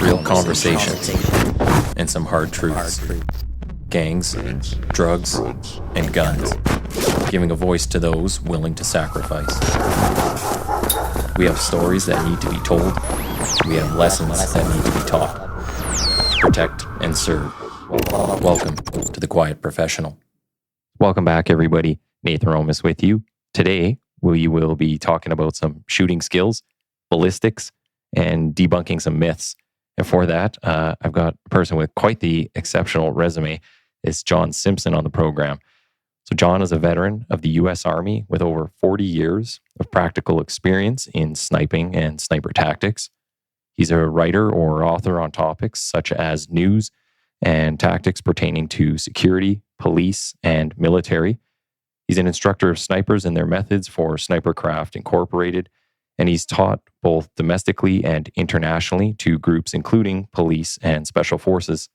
real conversations, and some hard truths. Gangs, drugs, and guns. Giving a voice to those willing to sacrifice. We have stories that need to be told. We have lessons that need to be taught. Protect and serve. Welcome to The Quiet Professional. Welcome back, everybody. Nathan Romas with you. Today, we will be talking about some shooting skills, ballistics, and debunking some myths. And for that, I've got a person with quite the exceptional resume. It's John Simpson on the program. So John is a veteran of the U.S. Army with over 40 years of practical experience in sniping and sniper tactics. He's a writer or author on topics such as news and tactics pertaining to security, police, and military. He's an instructor of snipers and their methods for Snipercraft Incorporated, and he's taught both domestically and internationally to groups including police and special forces.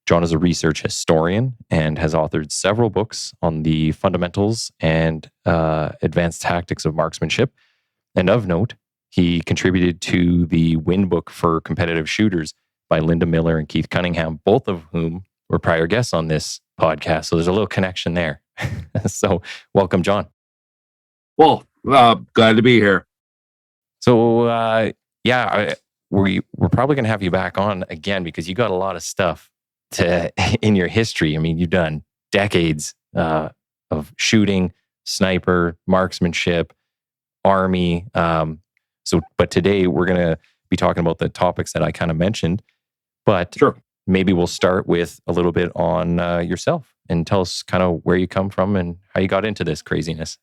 John is a research historian and has authored several books on the fundamentals and advanced tactics of marksmanship. And of note, he contributed to the Win Book for Competitive Shooters by Linda Miller and Keith Cunningham, both of whom were prior guests on this podcast. So there's a little connection there. So welcome, John. Well, glad to be here. So we're probably going to have you back on again because you got a lot of stuff in your history. I mean, you've done decades of shooting, sniper, marksmanship, army. But today we're going to be talking about the topics that I kind of mentioned. But sure, maybe we'll start with a little bit on yourself and tell us kind of where you come from and how you got into this craziness.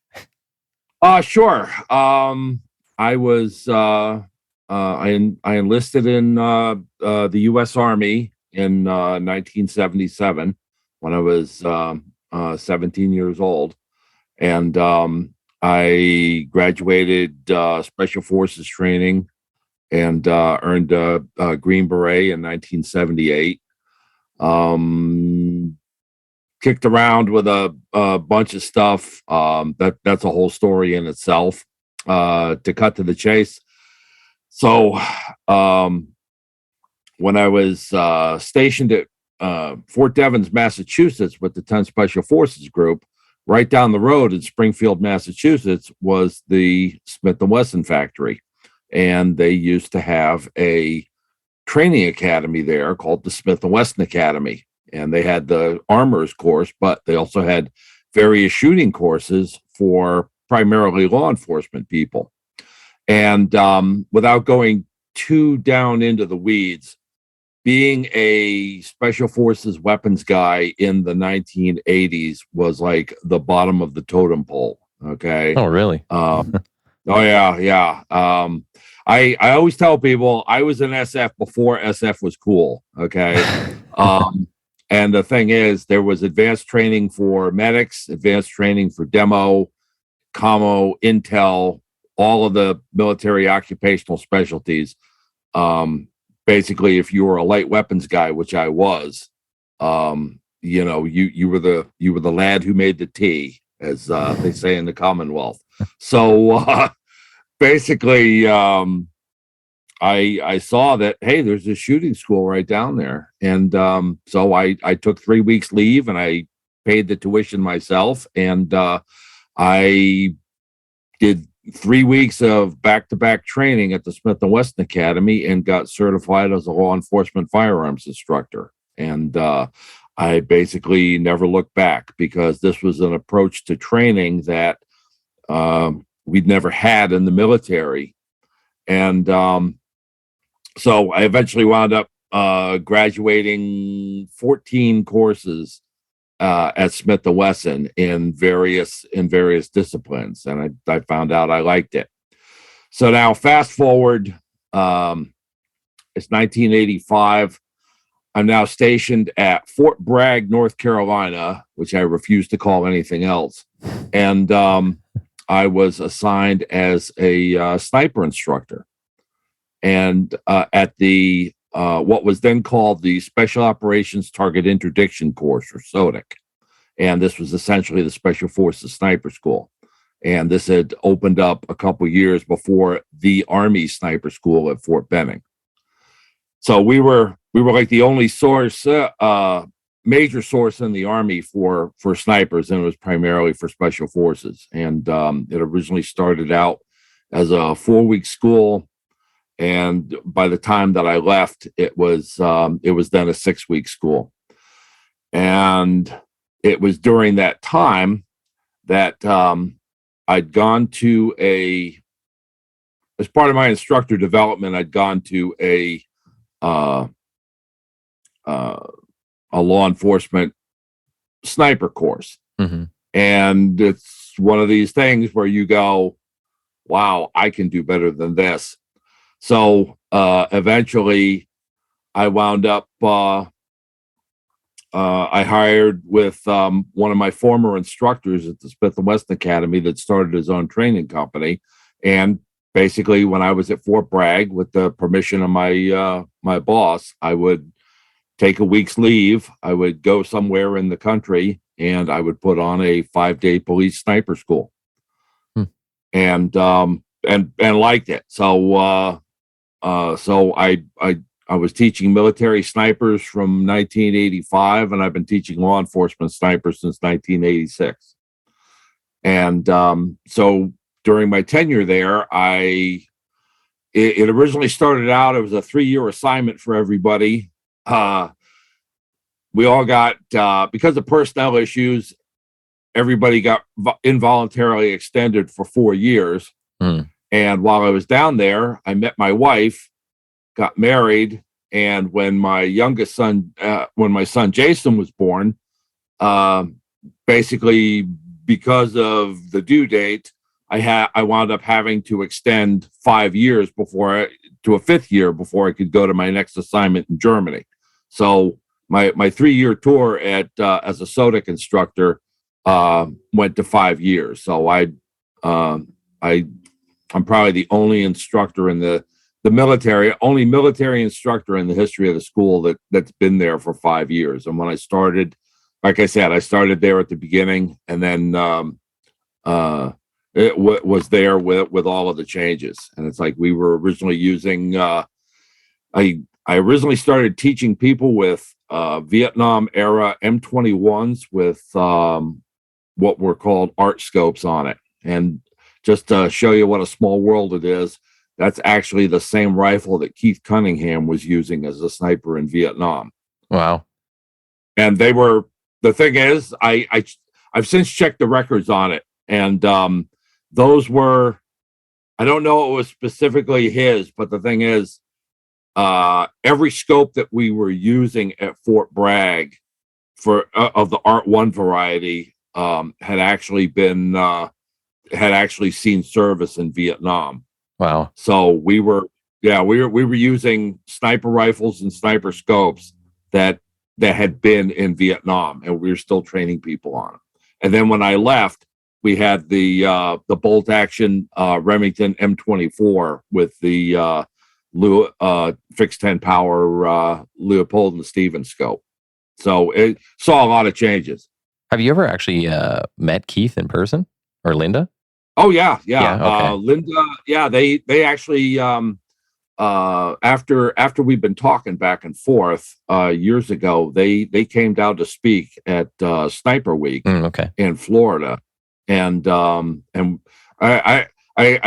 Sure. I was I enlisted in the U.S. Army in 1977 when I was 17 years old, and I graduated Special Forces training and earned a Green Beret in 1978. Kicked around with a bunch of stuff. That's a whole story in itself. To cut to the chase. So when I was stationed at Fort Devens, Massachusetts with the 10th Special Forces Group, right down the road in Springfield, Massachusetts was the Smith & Wesson factory. And they used to have a training academy there called the Smith & Wesson Academy. And they had the armorers course, but they also had various shooting courses for primarily law enforcement people. And without going too down into the weeds, being a Special Forces weapons guy in the 1980s was like the bottom of the totem pole. Okay. Oh, really? Yeah. I always tell people I was an SF before SF was cool. Okay. And the thing is, there was advanced training for medics, advanced training for demo, commo, intel, all of the military occupational specialties. Basically, if you were a light weapons guy, which I was, you were the lad who made the tea, as they say in the Commonwealth. So basically, I saw that, hey, there's a shooting school right down there, and so I took 3 weeks leave and I paid the tuition myself, and I did 3 weeks of back-to-back training at the Smith & Wesson Academy and got certified as a law enforcement firearms instructor. And I basically never looked back because this was an approach to training that we'd never had in the military. And so I eventually wound up graduating 14 courses at Smith & Wesson in various disciplines, and I found out I liked it. So now fast forward, it's 1985. I'm now stationed at Fort Bragg, North Carolina, which I refuse to call anything else. And I was assigned as a sniper instructor. And at the what was then called the Special Operations Target Interdiction Course, or SOTIC. And this was essentially the Special Forces Sniper School. And this had opened up a couple years before the Army Sniper School at Fort Benning. So we were like the only source, major source in the Army for snipers, and it was primarily for special forces. And it originally started out as a 4-week school, and by the time that I left, it was then a 6-week school. And it was during that time that I'd gone to as part of my instructor development, I'd gone to a law enforcement sniper course. Mm-hmm. And it's one of these things where you go, wow, I can do better than this. So eventually I wound up, I hired with one of my former instructors at the Smith & Wesson Academy that started his own training company. And basically, when I was at Fort Bragg, with the permission of my boss, I would take a week's leave. I would go somewhere in the country, and I would put on a 5-day police sniper school, and liked it. So I was teaching military snipers from 1985, and I've been teaching law enforcement snipers since 1986. And so during my tenure there, it originally started out, it was a 3-year assignment for everybody. We all got, because of personnel issues, everybody got involuntarily extended for 4 years. And while I was down there, I met my wife, got married, and when my son Jason was born, basically because of the due date, I wound up having to extend 5 years to a 5th year before I could go to my next assignment in Germany. So my 3-year tour as a SOTIC instructor went to 5 years. So I'm probably the only instructor in the only military instructor in the history of the school that's been there for 5 years. And when I started, like I said, I started there at the beginning, and then it was there with all of the changes. And it's like we were originally using, I originally started teaching people with Vietnam era M21s with what were called art scopes on it. And just to show you what a small world it is, that's actually the same rifle that Keith Cunningham was using as a sniper in Vietnam. Wow. And the thing is, I've since checked the records on it, and those were, I don't know it was specifically his, but the thing is, every scope that we were using at Fort Bragg of the Art 1 variety had actually seen service in Vietnam. Wow. So we were using sniper rifles and sniper scopes that had been in Vietnam, and we were still training people on them. And then when I left, we had the bolt action Remington M24 with the fixed 10 power Leopold and Stevens scope. So it saw a lot of changes. Have you ever actually met Keith in person, or Linda? Oh yeah. Okay. Linda, yeah, they actually after we've been talking back and forth years ago, they came down to speak at Sniper Week in Florida, and I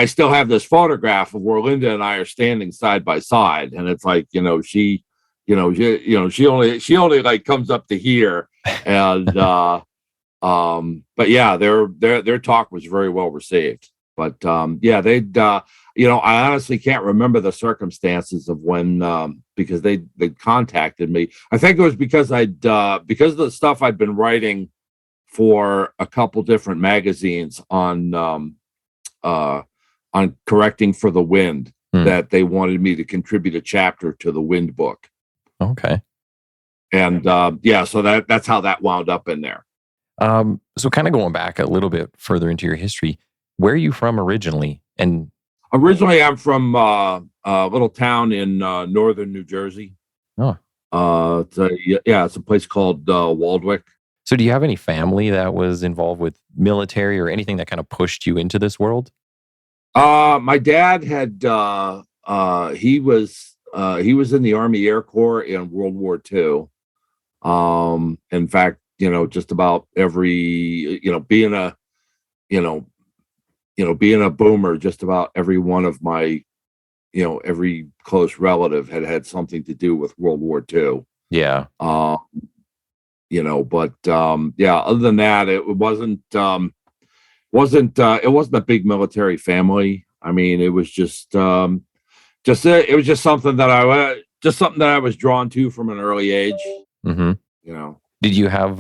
still have this photograph of where Linda and I are standing side by side, and it's like she only like comes up to here, and but yeah, their talk was very well received. But yeah, they'd I honestly can't remember the circumstances of when because they contacted me. I think it was because because of the stuff I'd been writing for a couple different magazines on correcting for the wind, that they wanted me to contribute a chapter to the wind book. Okay. And yeah, so that's how that wound up in there. So kind of going back a little bit further into your history, where are you from originally? And originally I'm from a little town in northern New Jersey. Oh. It's a place called Waldwick. So do you have any family that was involved with military or anything that kind of pushed you into this world? My dad had he was in the Army Air Corps in World War II. In fact, just about every, being a, being a boomer, just about every one of my, every close relative had something to do with World War II. Yeah. But other than that, it wasn't a big military family. I mean, it was just something that I was drawn to from an early age. Mm-hmm. Did you have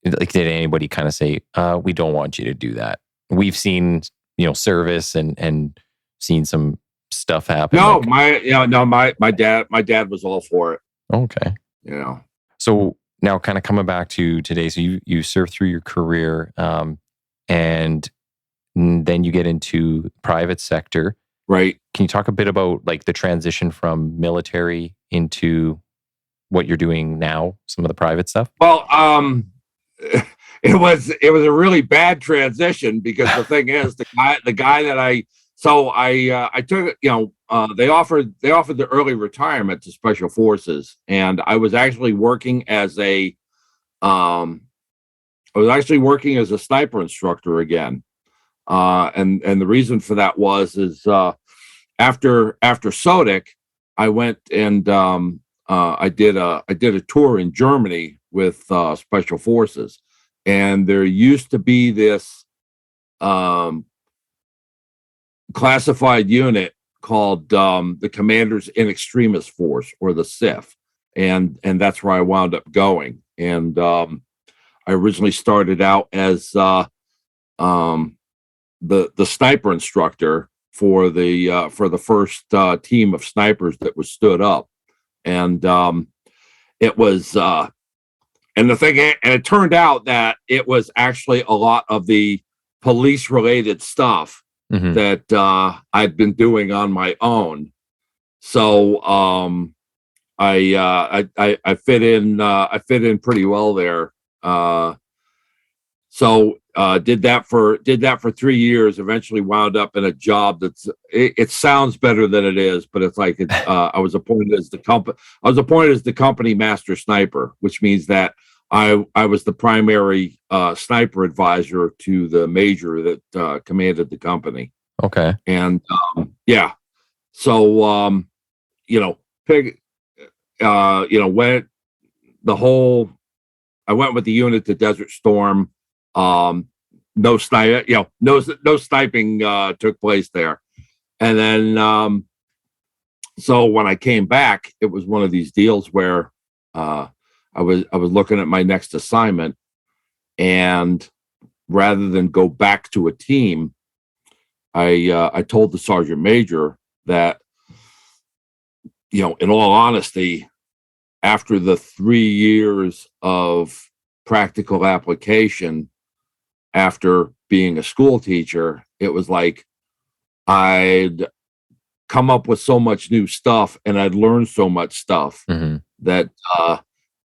did anybody kind of say, we don't want you to do that? We've seen, service and seen some stuff happen. No, my dad was all for it. Okay. So now kind of coming back to today, so you served through your career, and then you get into private sector. Right. Can you talk a bit about like the transition from military into what you're doing now, some of the private stuff? Well, it was a really bad transition, because the thing is, the guy that I took, they offered the early retirement to Special Forces, and I was actually working as a sniper instructor again. And the reason for that is after SODIC, I went and I did a tour in Germany with Special Forces, and there used to be this classified unit called the Commanders in Extremis Force, or the CIF, and that's where I wound up going. And I originally started out as the sniper instructor for the first team of snipers that was stood up. And it was and it turned out that it was actually a lot of the police related stuff that I'd been doing on my own. So I fit in pretty well there. Did that for 3 years. Eventually wound up in a job it sounds better than it is, but it's like I was appointed as the company master sniper, which means that I was the primary sniper advisor to the major that commanded the company. Okay. And so I went with the unit to Desert Storm. No sniping took place there. And then so when I came back, it was one of these deals where I was looking at my next assignment, and rather than go back to a team, I told the sergeant major that, in all honesty, after the 3 years of practical application, after being a school teacher, it was like I'd come up with so much new stuff and I'd learned so much stuff that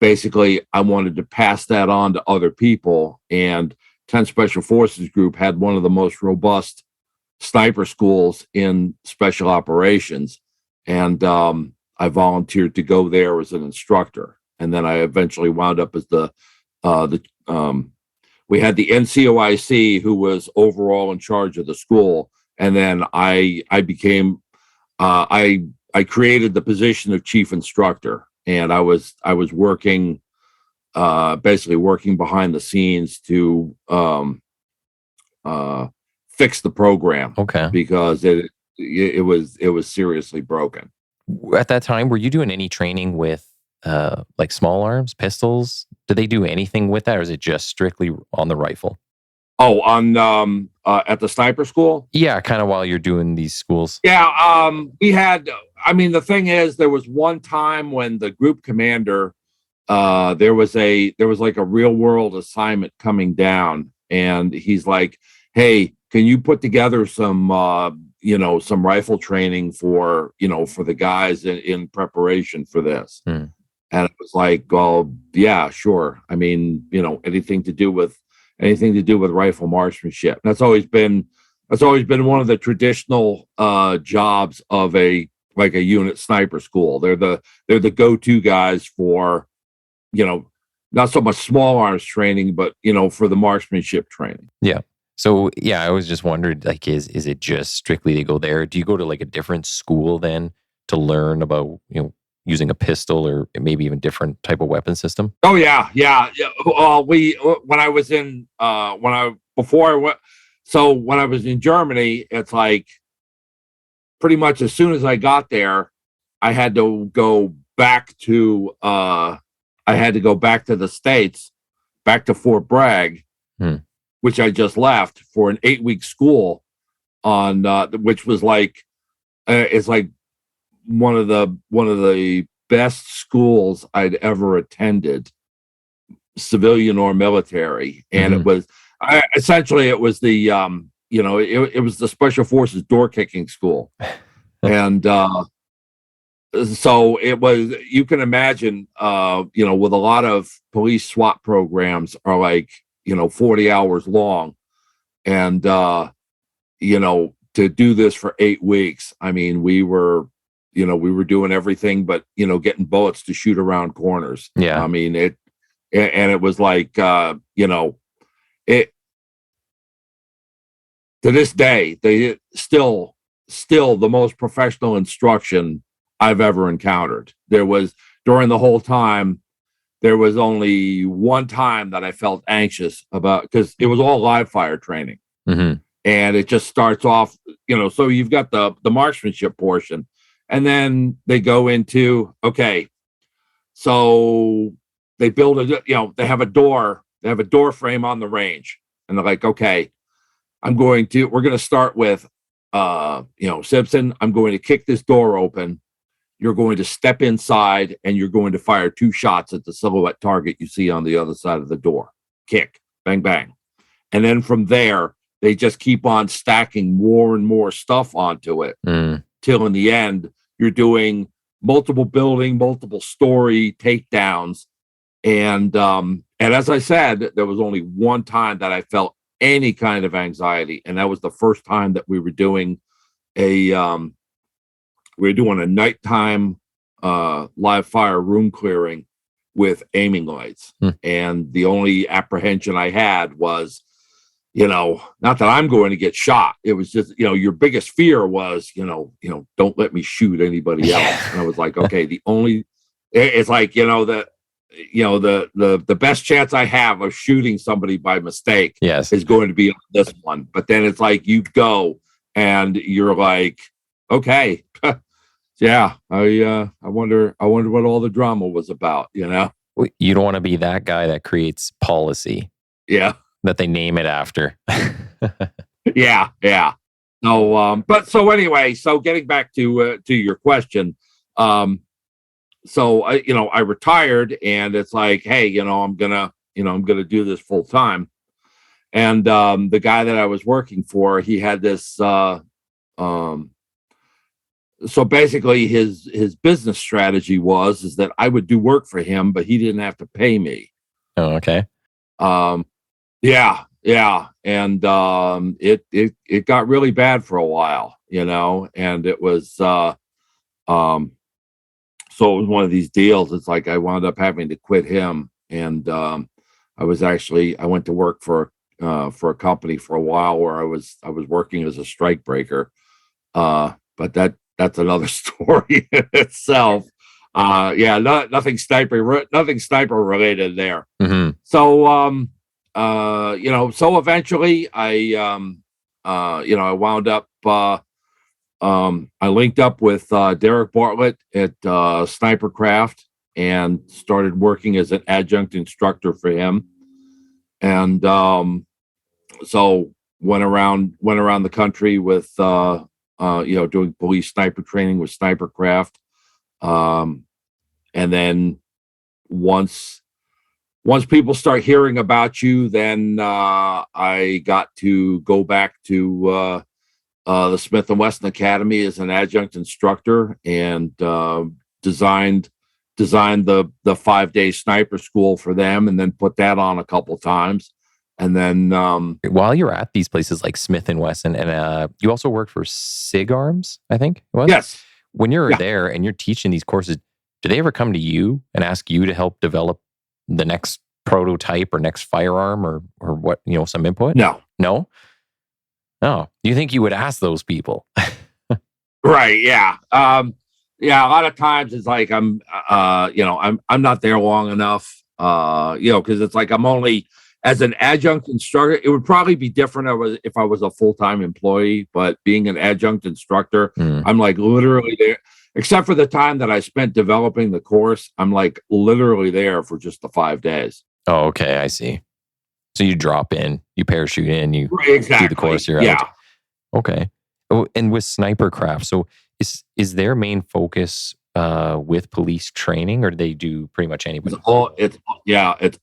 basically I wanted to pass that on to other people. And 10 Special Forces Group had one of the most robust sniper schools in special operations. And I volunteered to go there as an instructor. And then I eventually wound up as we had the NCOIC, who was overall in charge of the school. And then I became, I created the position of chief instructor, and I was working, basically working behind the scenes to fix the program. Okay. Because it was seriously broken. At that time, were you doing any training with like small arms, pistols? Did they do anything with that, or is it just strictly on the rifle? Oh, on at the sniper school? Yeah, kind of while you're doing these schools. Yeah, we had. I mean, the thing is, there was one time when the group commander, there was like a real world assignment coming down, and he's like, "Hey, can you put together some some rifle training for the guys in preparation for this?" And it was like, "Well, yeah, sure. I mean, anything to do with rifle marksmanship." That's always been one of the traditional jobs of a like a unit sniper school. They're the go-to guys for, not so much small arms training, but for the marksmanship training. Yeah. So I was just wondered, like, is it just strictly to go there? Do you go to like a different school then to learn about using a pistol or maybe even different type of weapon system? Oh yeah. Well, when I was in when I was in Germany, it's like pretty much as soon as I got there, I had to go back to the States, back to Fort Bragg, which I just left for an 8-week school on which was like it's like one of the best schools I'd ever attended, civilian or military, and it was essentially it was the it was the Special Forces door kicking school, and so it was. You can imagine, with a lot of police SWAT programs are like 40 hours long, and to do this for 8 weeks. I mean, we were doing everything but getting bullets to shoot around corners. Yeah, I mean it, and it was like it. To this day, they still the most professional instruction I've ever encountered. There was during the whole time. There was only one time that I felt anxious about, because it was all live fire training. And it just starts off, so you've got the marksmanship portion, and then they go into, okay, so they build they have a door frame on the range, and they're like, okay, we're going to start with, Simpson, I'm going to kick this door open. You're going to step inside and you're going to fire 2 shots at the silhouette target you see on the other side of the door. Kick, bang, bang. And then from there, they just keep on stacking more and more stuff onto it till in the end, you're doing multiple building, multiple story takedowns. And as I said, there was only one time that I felt any kind of anxiety. And that was the first time that we were doing a nighttime live fire room clearing with aiming lights. And the only apprehension I had was, not that I'm going to get shot. It was just, your biggest fear was, don't let me shoot anybody else. And I was like, okay, it's like, the best chance I have of shooting somebody by mistake is going to be on this one. But then it's like, you go and you're like, okay, yeah, I wonder what all the drama was about, You don't want to be that guy that creates policy. Yeah. That they name it after. Yeah. So anyway, getting back to your question, so I retired, and it's like, hey, I'm gonna do this full time, and the guy that I was working for, he had this. So basically, his business strategy is that I would do work for him, but he didn't have to pay me. Oh, okay. Yeah, and it got really bad for a while, and it was so it was one of these deals. It's like I wound up having to quit him, and I went to work for a company for a while where I was working as a strike breaker, but that's another story in itself. Nothing sniper related there. So so eventually I wound up I linked up with Derek Bartlett at Snipercraft and started working as an adjunct instructor for him, and so went around the country with doing police sniper training with Snipercraft, and then once people start hearing about you, then I got to go back to the Smith & Wesson Academy as an adjunct instructor, and designed the 5-day sniper school for them, and then put that on a couple times. And then while you're at these places like Smith & Wesson, and you also worked for SIG Arms, I think it was? Yes. when you're there and you're teaching these courses, do they ever come to you and ask you to help develop the next prototype or next firearm or what, some input? No. Oh, you think you would ask those people? Right. Yeah. Yeah. A lot of times it's like I'm not there long enough. Because it's like I'm only as an adjunct instructor. It would probably be different if I was a full-time employee, but being an adjunct instructor, I'm like literally there, except for the time that I spent developing the course. I'm like literally there for just the 5 days. Oh, okay. I see. So you drop in, you parachute in, you exactly. do the course, you're out. Okay. Oh, and with sniper craft, so is their main focus with police training, or do they do pretty much anybody? It's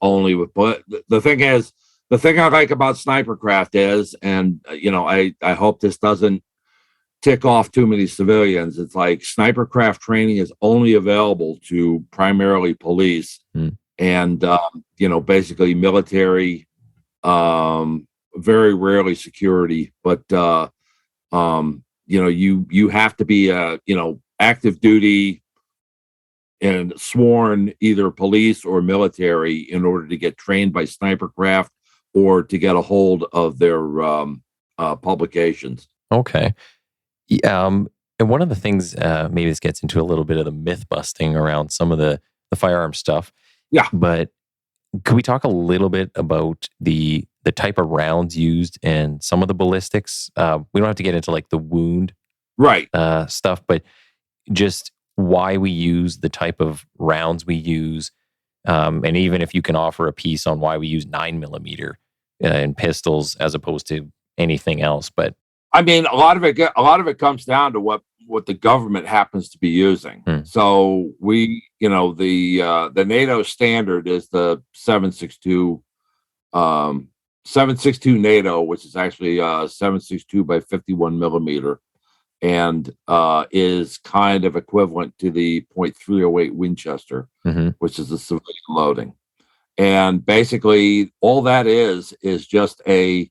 only with. But the thing I like about sniper craft is, and I hope this doesn't tick off too many civilians. It's like sniper craft training is only available to primarily police and basically military, very rarely security, but you have to be active duty and sworn either police or military in order to get trained by sniper craft or to get a hold of their publications. Okay. And one of the things, maybe this gets into a little bit of the myth busting around some of the firearm stuff. Yeah. But could we talk a little bit about the type of rounds used and some of the ballistics? We don't have to get into like the wound stuff, but just why we use the type of rounds we use. And even if you can offer a piece on why we use 9mm in pistols as opposed to anything else. But I mean, a lot of it comes down to what the government happens to be using. So we, the NATO standard is the 7.62 NATO, which is actually 7.62 by 51mm, and is kind of equivalent to the .308 Winchester, which is the civilian loading. And basically, all that is just a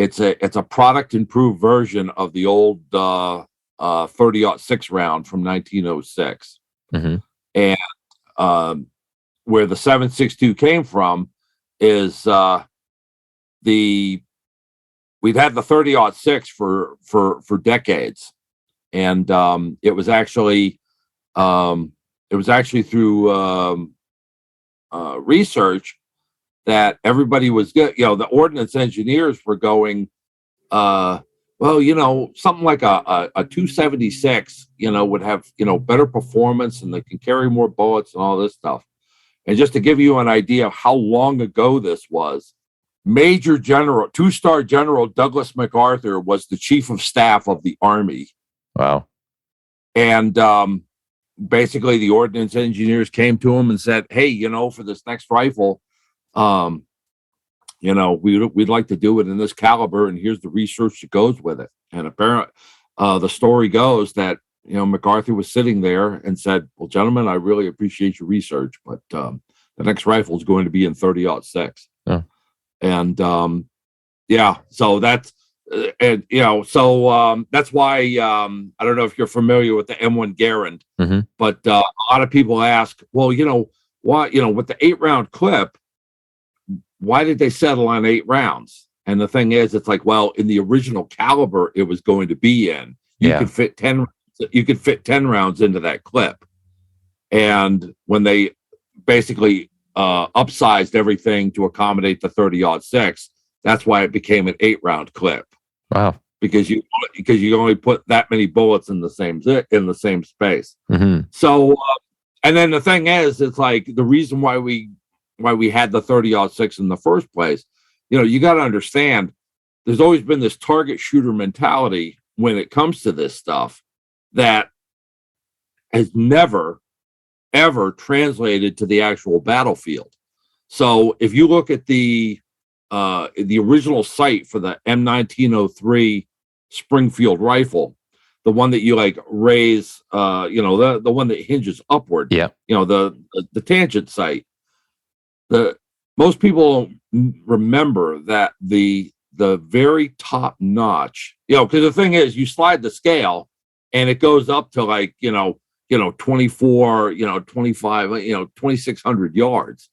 it's a product improved version of the old 30-06 round from 1906, and where the 7.62 came from is we'd had the 30-06 for decades, and it was actually through research that everybody was good. The ordnance engineers were going, something like a 276, would have, better performance and they can carry more bullets and all this stuff. And just to give you an idea of how long ago this was, Major General, 2-star General Douglas MacArthur was the chief of staff of the Army. Wow. And basically the ordnance engineers came to him and said, hey, for this next rifle, we'd like to do it in this caliber, and here's the research that goes with it. And apparently, the story goes that MacArthur was sitting there and said, "Well, gentlemen, I really appreciate your research, but the next rifle is going to be in 30-06." Yeah. And so that's that's why I don't know if you're familiar with the M1 Garand, but a lot of people ask, well, why with the 8-round clip, why did they settle on 8 rounds? And the thing is, it's like, well, in the original caliber it was going to be in, you could fit 10 rounds into that clip. And when they basically upsized everything to accommodate the 30-06, that's why it became an 8-round clip. Wow. Because you only put that many bullets in the same space. So, and then the thing is, it's like the reason why we had the 30-06 in the first place, you got to understand, there's always been this target shooter mentality when it comes to this stuff that has never, ever translated to the actual battlefield. So if you look at the original sight for the M1903 Springfield rifle, the one that you like raise, the one that hinges upward, the tangent sight. Most people remember that the the very top notch, because the thing is, you slide the scale and it goes up to like, 24, 25, 2,600 yards.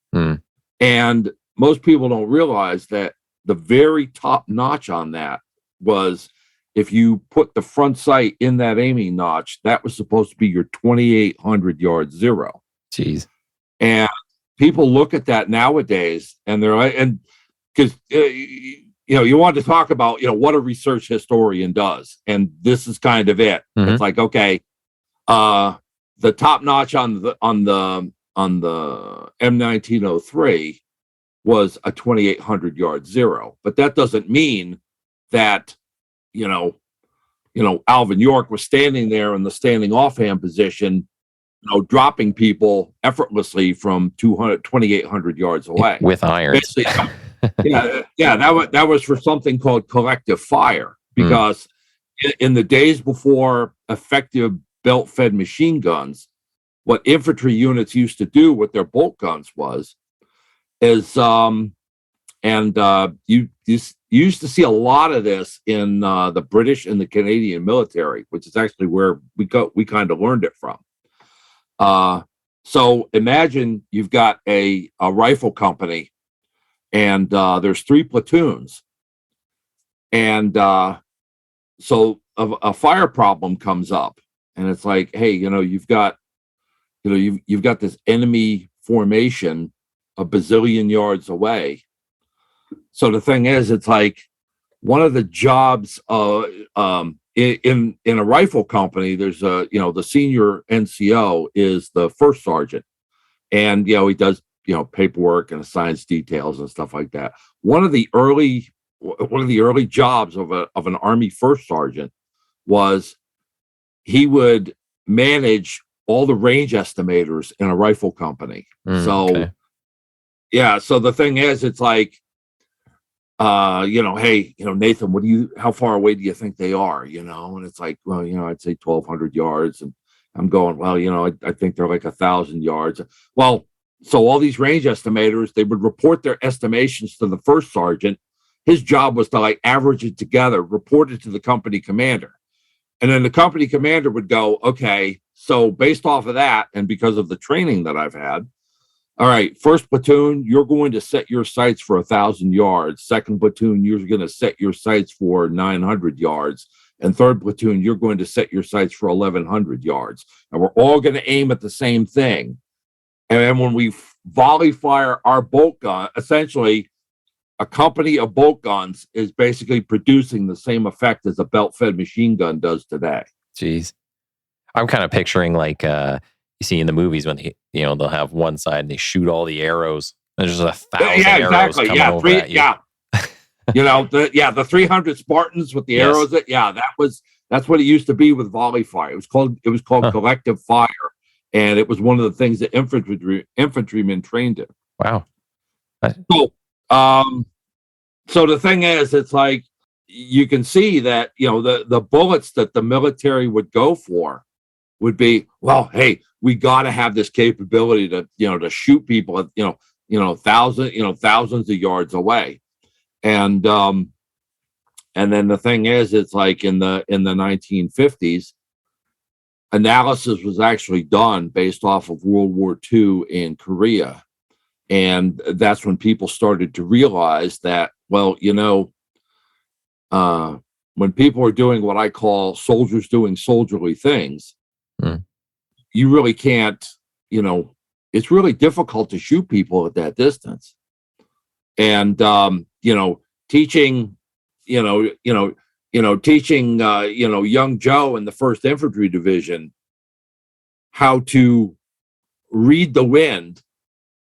And most people don't realize that the very top notch on that was, if you put the front sight in that aiming notch, that was supposed to be your 2,800 yard zero. Jeez. And people look at that nowadays and they're like, and because, you want to talk about, what a research historian does. And this is kind of it. It's like, okay, the top notch on the M1903 was a 2,800 yard zero, but that doesn't mean that, Alvin York was standing there in the standing offhand position, dropping people effortlessly from 2,800 yards away with irons. That was for something called collective fire, because in the days before effective belt-fed machine guns, what infantry units used to do with their bolt guns you used to see a lot of this in the British and the Canadian military, which is actually where we kind of learned it from. So imagine you've got a rifle company, and there's 3 platoons, and so a fire problem comes up, and it's like, hey, you've got this enemy formation a bazillion yards away. So the thing is, it's like, one of the jobs in a rifle company, there's the senior NCO is the first sergeant, and he does paperwork and assigns details and stuff like that. One of the early jobs of an Army first sergeant was he would manage all the range estimators in a rifle company. So the thing is, it's like, hey, Nathan, how far away do you think they are? And it's like, well, I'd say 1,200 yards. And I'm going, well, I think they're like 1,000 yards. Well, so all these range estimators, they would report their estimations to the first sergeant. His job was to like average it together, report it to the company commander. And then the company commander would go, okay, so based off of that, and because of the training that I've had, all right, first platoon, you're going to set your sights for 1,000 yards. Second platoon, you're going to set your sights for 900 yards. And third platoon, you're going to set your sights for 1,100 yards. And we're all going to aim at the same thing. And then when we volley fire our bolt gun, essentially, a company of bolt guns is basically producing the same effect as a belt-fed machine gun does today. Jeez. I'm kind of picturing like you see in the movies when they'll have one side and they shoot all the arrows. There's just 1,000 arrows coming over at you. The 300 Spartans with the arrows. That's what it used to be with volley fire. It was called collective fire, and it was one of the things that infantrymen trained in. Wow. So the thing is, it's like, you can see that the bullets that the military would go for would be, well, hey, we got to have this capability to shoot people at thousands of yards away. And then the thing is, it's like in the 1950s, analysis was actually done based off of World War II in Korea. And that's when people started to realize that, well, when people are doing what I call soldiers doing soldierly things, you really can't, it's really difficult to shoot people at that distance. And, teaching young Joe in the 1st Infantry Division how to read the wind,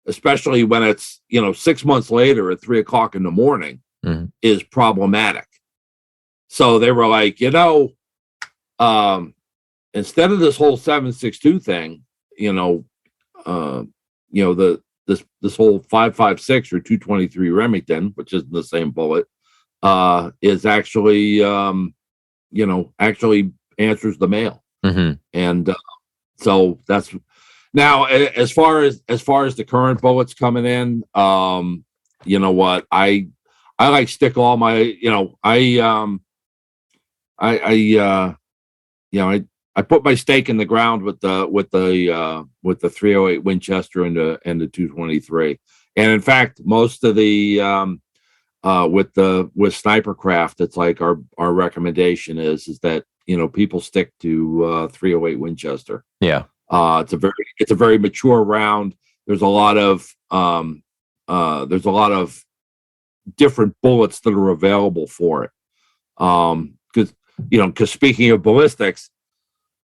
especially when it's 6 months later at 3 o'clock in the morning, is problematic. So they were like, instead of this whole 7.62 thing, this whole 5.56 or 223 Remington, which is the same bullet, is actually actually answers the mail. And so that's now, as far as the current bullets coming in, you know what, I I like stick all my, you know, I put my stake in the ground with the 308 Winchester and the 223. And in fact, most of the with sniper craft, it's like our recommendation is that, you know, people stick to 308 Winchester. Yeah. It's a very mature round. There's a lot of different bullets that are available for it. Because speaking of ballistics,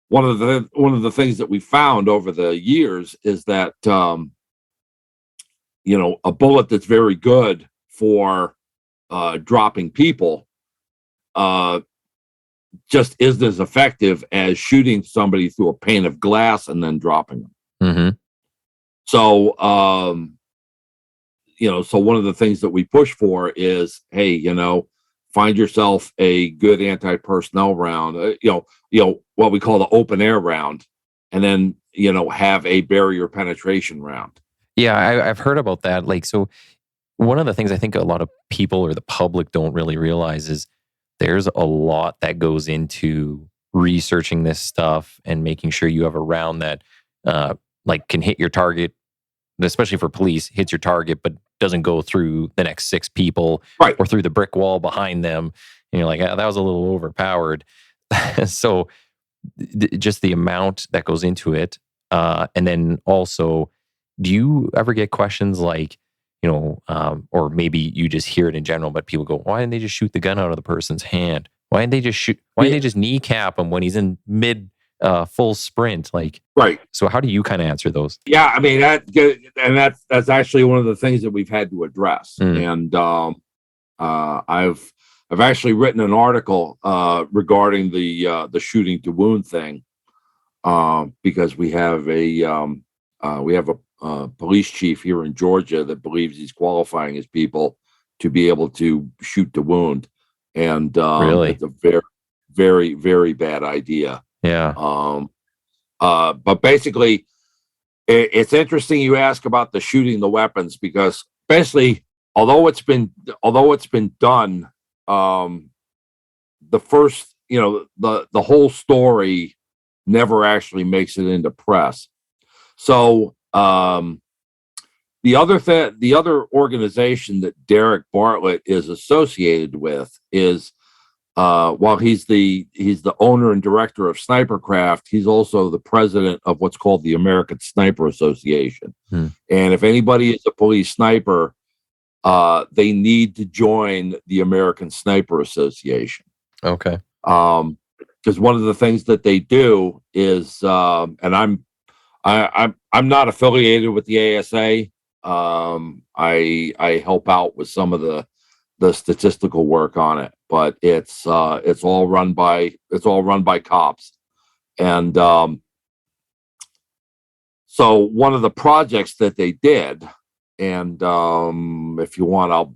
one of the things that we found over the years is that a bullet that's very good for dropping people just isn't as effective as shooting somebody through a pane of glass and then dropping them. Mm-hmm. So so one of the things that we push for is, hey, find yourself a good anti-personnel round, what we call the open air round, and then, have a barrier penetration round. Yeah, I've heard about that. Like, so one of the things I think a lot of people or the public don't really realize is there's a lot that goes into researching this stuff and making sure you have a round that can hit your target, especially for police, hits your target, but doesn't go through the next 6 people, right, or through the brick wall behind them. And you're like, that was a little overpowered. So just the amount that goes into it. And then also, do you ever get questions like, or maybe you just hear it in general, but people go, why didn't they just shoot the gun out of the person's hand? Why didn't they just shoot? Why didn't they just kneecap him when he's in mid full sprint? Like, right. So how do you kind of answer those? Yeah, I mean, that's actually one of the things that we've had to address. And I've actually written an article regarding the shooting to wound thing, because we have a police chief here in Georgia that believes he's qualifying his people to be able to shoot to wound, and really? It's a very, very, very bad idea. Yeah. But basically, it's interesting you ask about the shooting the weapons, because basically, although it's been done, the first, the whole story never actually makes it into press. So the other organization that Derek Bartlett is associated with is, while he's the owner and director of Snipercraft, he's also the president of what's called the American Sniper Association. And if anybody is a police sniper, they need to join the American Sniper Association. Okay. Because one of the things that they do is, and I'm not affiliated with the ASA. I help out with some of the statistical work on it, but it's all run by cops. And so one of the projects that they did, and if you want,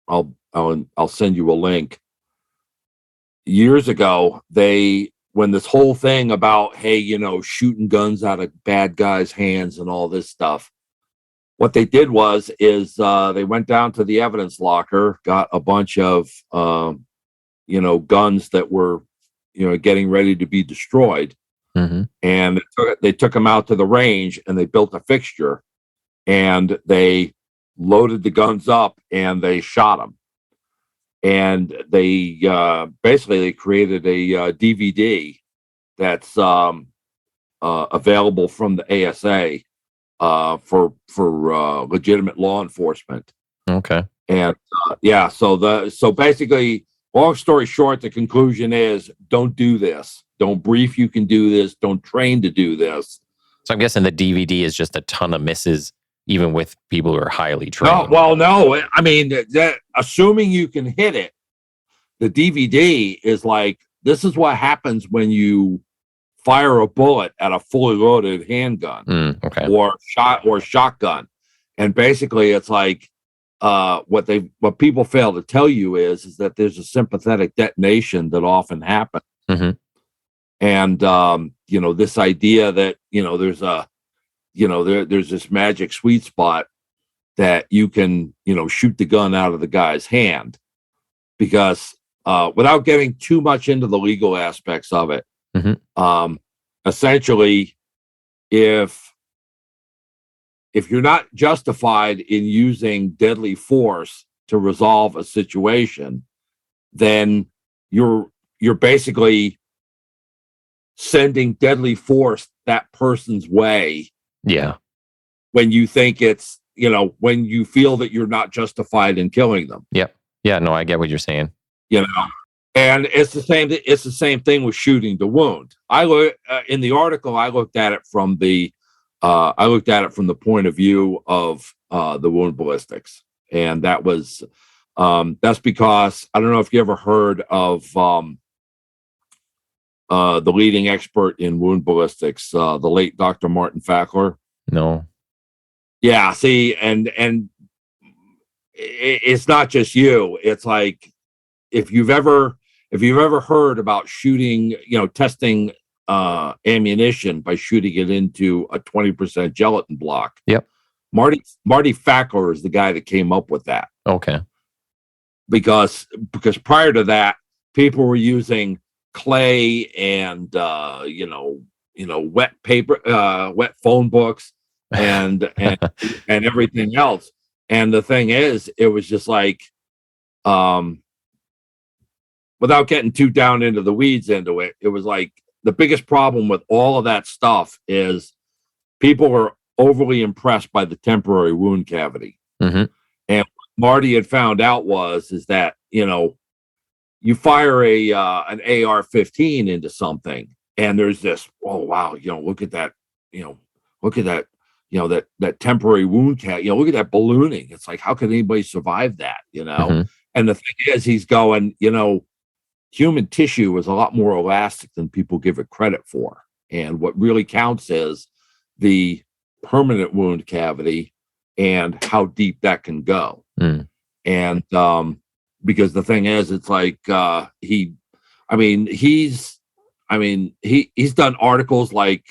I'll send you a link. Years ago, when this whole thing about, hey, shooting guns out of bad guys' hands and all this stuff, what they did is they went down to the evidence locker, got a bunch of guns that were getting ready to be destroyed, and they took them out to the range, and they built a fixture, and they loaded the guns up, and they shot them. And they basically created a DVD that's available from the ASA for legitimate law enforcement. Okay. And so basically, long story short, the conclusion is, don't do this. Don't brief you can do this. Don't train to do this. So I'm guessing the DVD is just a ton of misses, even with people who are highly trained. No. I mean, assuming you can hit it, the DVD is like, this is what happens when you fire a bullet at a fully loaded handgun, okay, or shotgun. And basically, it's like, what people fail to tell you is that there's a sympathetic detonation that often happens. And this idea that there's there's this magic sweet spot that you can, shoot the gun out of the guy's hand, because without getting too much into the legal aspects of it, essentially, if you're not justified in using deadly force to resolve a situation, then you're basically sending deadly force that person's way. Yeah. When you think it's, when you feel that you're not justified in killing them. Yep. Yeah. No, I get what you're saying. And it's the same. It's the same thing with shooting to wound. In the article, I looked at it from the point of view of the wound ballistics, and that's because I don't know if you ever heard of the leading expert in wound ballistics, the late Dr. Martin Fackler. No. Yeah. See, and it's not just you. It's like if you've ever heard about shooting, testing ammunition by shooting it into a 20% gelatin block. Yep. Marty Fackler is the guy that came up with that. Okay. Because prior to that, people were using clay and wet paper, wet phone books, and everything else. And the thing is, it was just like, without getting too down into the weeds into it, it was like the biggest problem with all of that stuff is people were overly impressed by the temporary wound cavity. And what Marty had found out is that, you fire an AR-15 into something, and there's this, oh wow, look at that, that temporary wound cavity, look at that ballooning. It's like, how can anybody survive that? And the thing is, he's going, human tissue is a lot more elastic than people give it credit for. And what really counts is the permanent wound cavity and how deep that can go. And because the thing is, it's like he's done articles like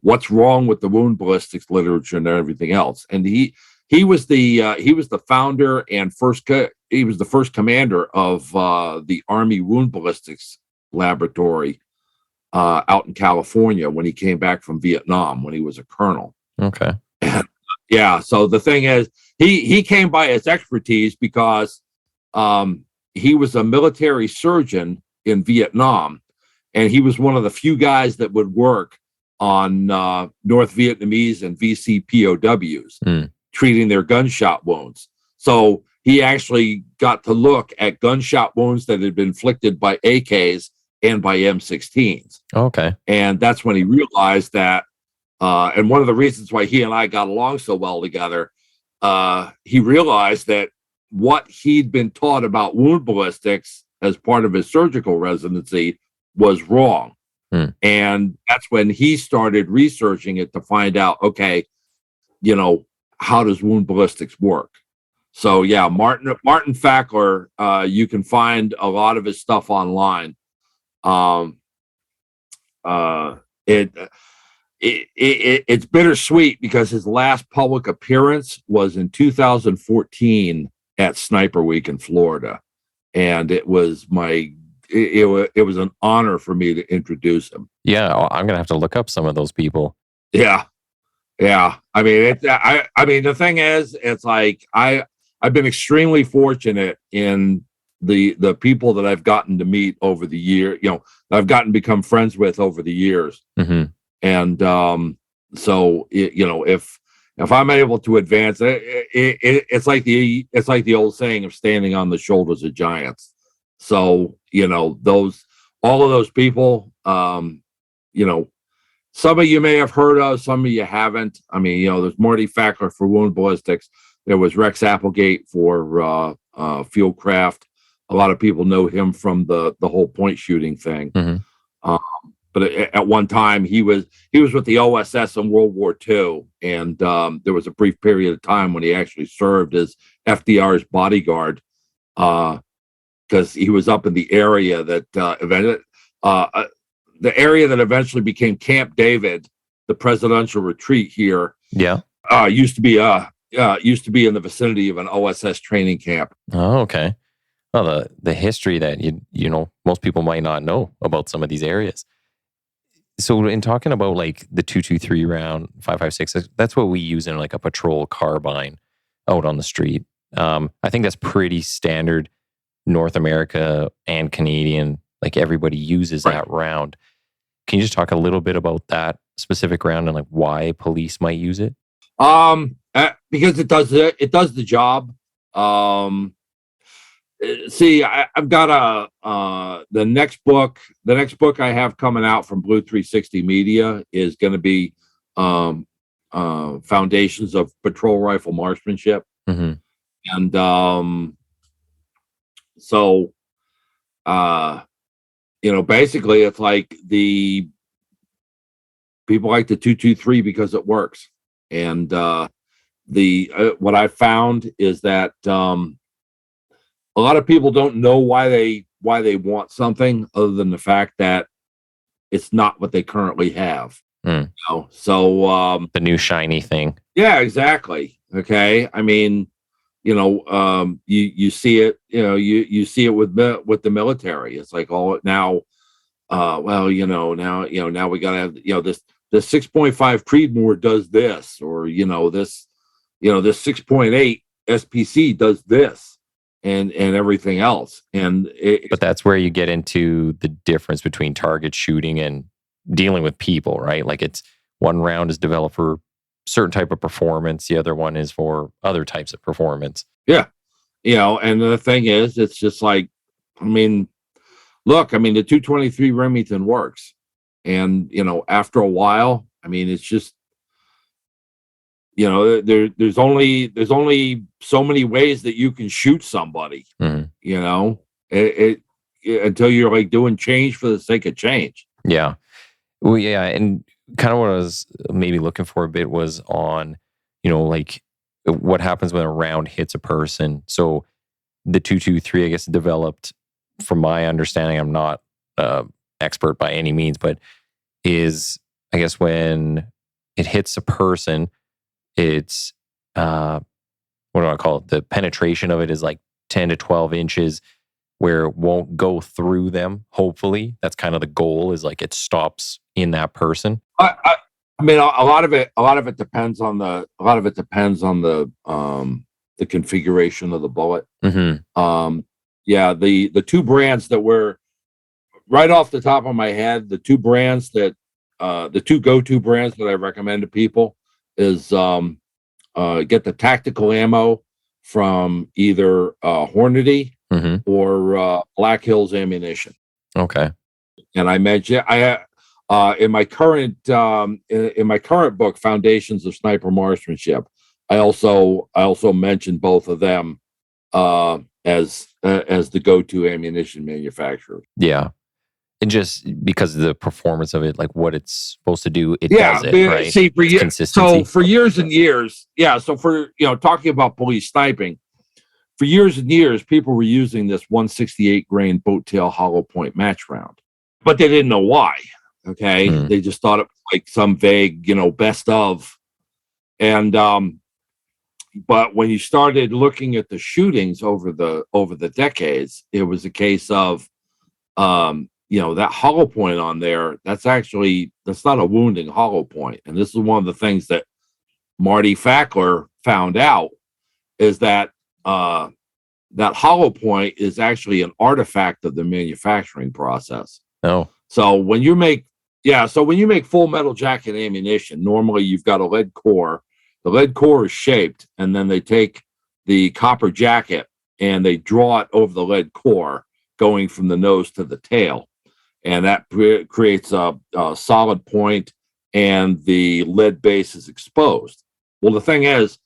what's wrong with the wound ballistics literature and everything else. And he was the founder and he was the first commander of the Army Wound Ballistics Laboratory out in California when he came back from Vietnam, when he was a colonel. Okay. And, yeah. So the thing is, he came by his expertise because he was a military surgeon in Vietnam, and he was one of the few guys that would work on North Vietnamese and VC POWs, treating their gunshot wounds. So he actually got to look at gunshot wounds that had been inflicted by AKs and by M16s. Okay. And that's when he realized that, and one of the reasons why he and I got along so well together, he realized that what he'd been taught about wound ballistics as part of his surgical residency was wrong. And that's when he started researching it to find out, okay, how does wound ballistics work? So yeah, Martin Fackler, you can find a lot of his stuff online. It's bittersweet because his last public appearance was in 2014 at Sniper Week in Florida, and it was it was an honor for me to introduce him. Yeah, I'm gonna have to look up some of those people. Yeah. I mean, the thing is, it's like I've been extremely fortunate in the people that I've gotten to meet over the year. I've gotten to become friends with over the years. And so if I'm able to advance, it's like the old saying of standing on the shoulders of giants. So all of those people, some of you may have heard of, some of you haven't. I mean, there's Marty Fackler for wound ballistics. There was Rex Applegate for Fieldcraft. A lot of people know him from the whole point shooting thing. But at one time he was with the OSS in World War II, and there was a brief period of time when he actually served as FDR's bodyguard, because he was up in the area that eventually became Camp David, the presidential retreat here. Yeah. Used to be in the vicinity of an OSS training camp. Oh, okay. Well, the history that most people might not know about some of these areas. So in talking about like the 223 round 5.56, that's what we use in like a patrol carbine out on the street. I think that's pretty standard North America and Canadian. Like everybody uses that round. Can you just talk a little bit about that specific round and like why police might use it? Because it does the job. See, I've got the next book I have coming out from Blue 360 Media is going to be Foundations of Patrol Rifle Marksmanship. Mm-hmm. And so basically it's like the people like the 223 because it works. And what I found is that a lot of people don't know why they want something other than the fact that it's not what they currently have. So the new shiny thing. Yeah, exactly. Okay. I mean, you see it, you see it with the military. It's like, now now we gotta have, this 6.5 Creedmoor does this, or this 6.8 SPC does this. And everything else. But that's where you get into the difference between target shooting and dealing with people, right? Like it's one round is developed for certain type of performance. The other one is for other types of performance. Yeah. And the thing is, it's just like, the 223 Remington works. And, after a while, it's just, there's only so many ways that you can shoot somebody. Mm-hmm. Until you're like doing change for the sake of change. Yeah. Well, yeah. And kind of what I was maybe looking for a bit was on, like what happens when a round hits a person. So the 223, I guess, developed, from my understanding, I'm not expert by any means, but is, I guess, when it hits a person, it's what do I call it? The penetration of it is like 10 to 12 inches where it won't go through them. Hopefully that's kind of the goal, is like it stops in that person. A lot of it depends on the configuration of the bullet. Mm-hmm. The two brands that were right off the top of my head, the two go-to brands that I recommend to people is get the tactical ammo from either Hornady mm-hmm. or Black Hills Ammunition. Okay. And I mentioned in my current book, Foundations of Sniper Marksmanship, I also mentioned both of them as the go-to ammunition manufacturer. Yeah. And just because of the performance of it, like what it's supposed to do, it does it, right? See, for years and years, so for, talking about police sniping, for years and years, people were using this 168 grain boat tail hollow point match round, but they didn't know why. Okay. They just thought it was like some vague, best of. And, but when you started looking at the shootings over the decades, it was a case of, that hollow point on there, that's not a wounding hollow point. And this is one of the things that Marty Fackler found out, is that that hollow point is actually an artifact of the manufacturing process. Oh. So when you make full metal jacket ammunition, normally you've got a lead core. The lead core is shaped, and then they take the copper jacket and they draw it over the lead core, going from the nose to the tail. And that creates a solid point, and the lead base is exposed. Well, the thing is,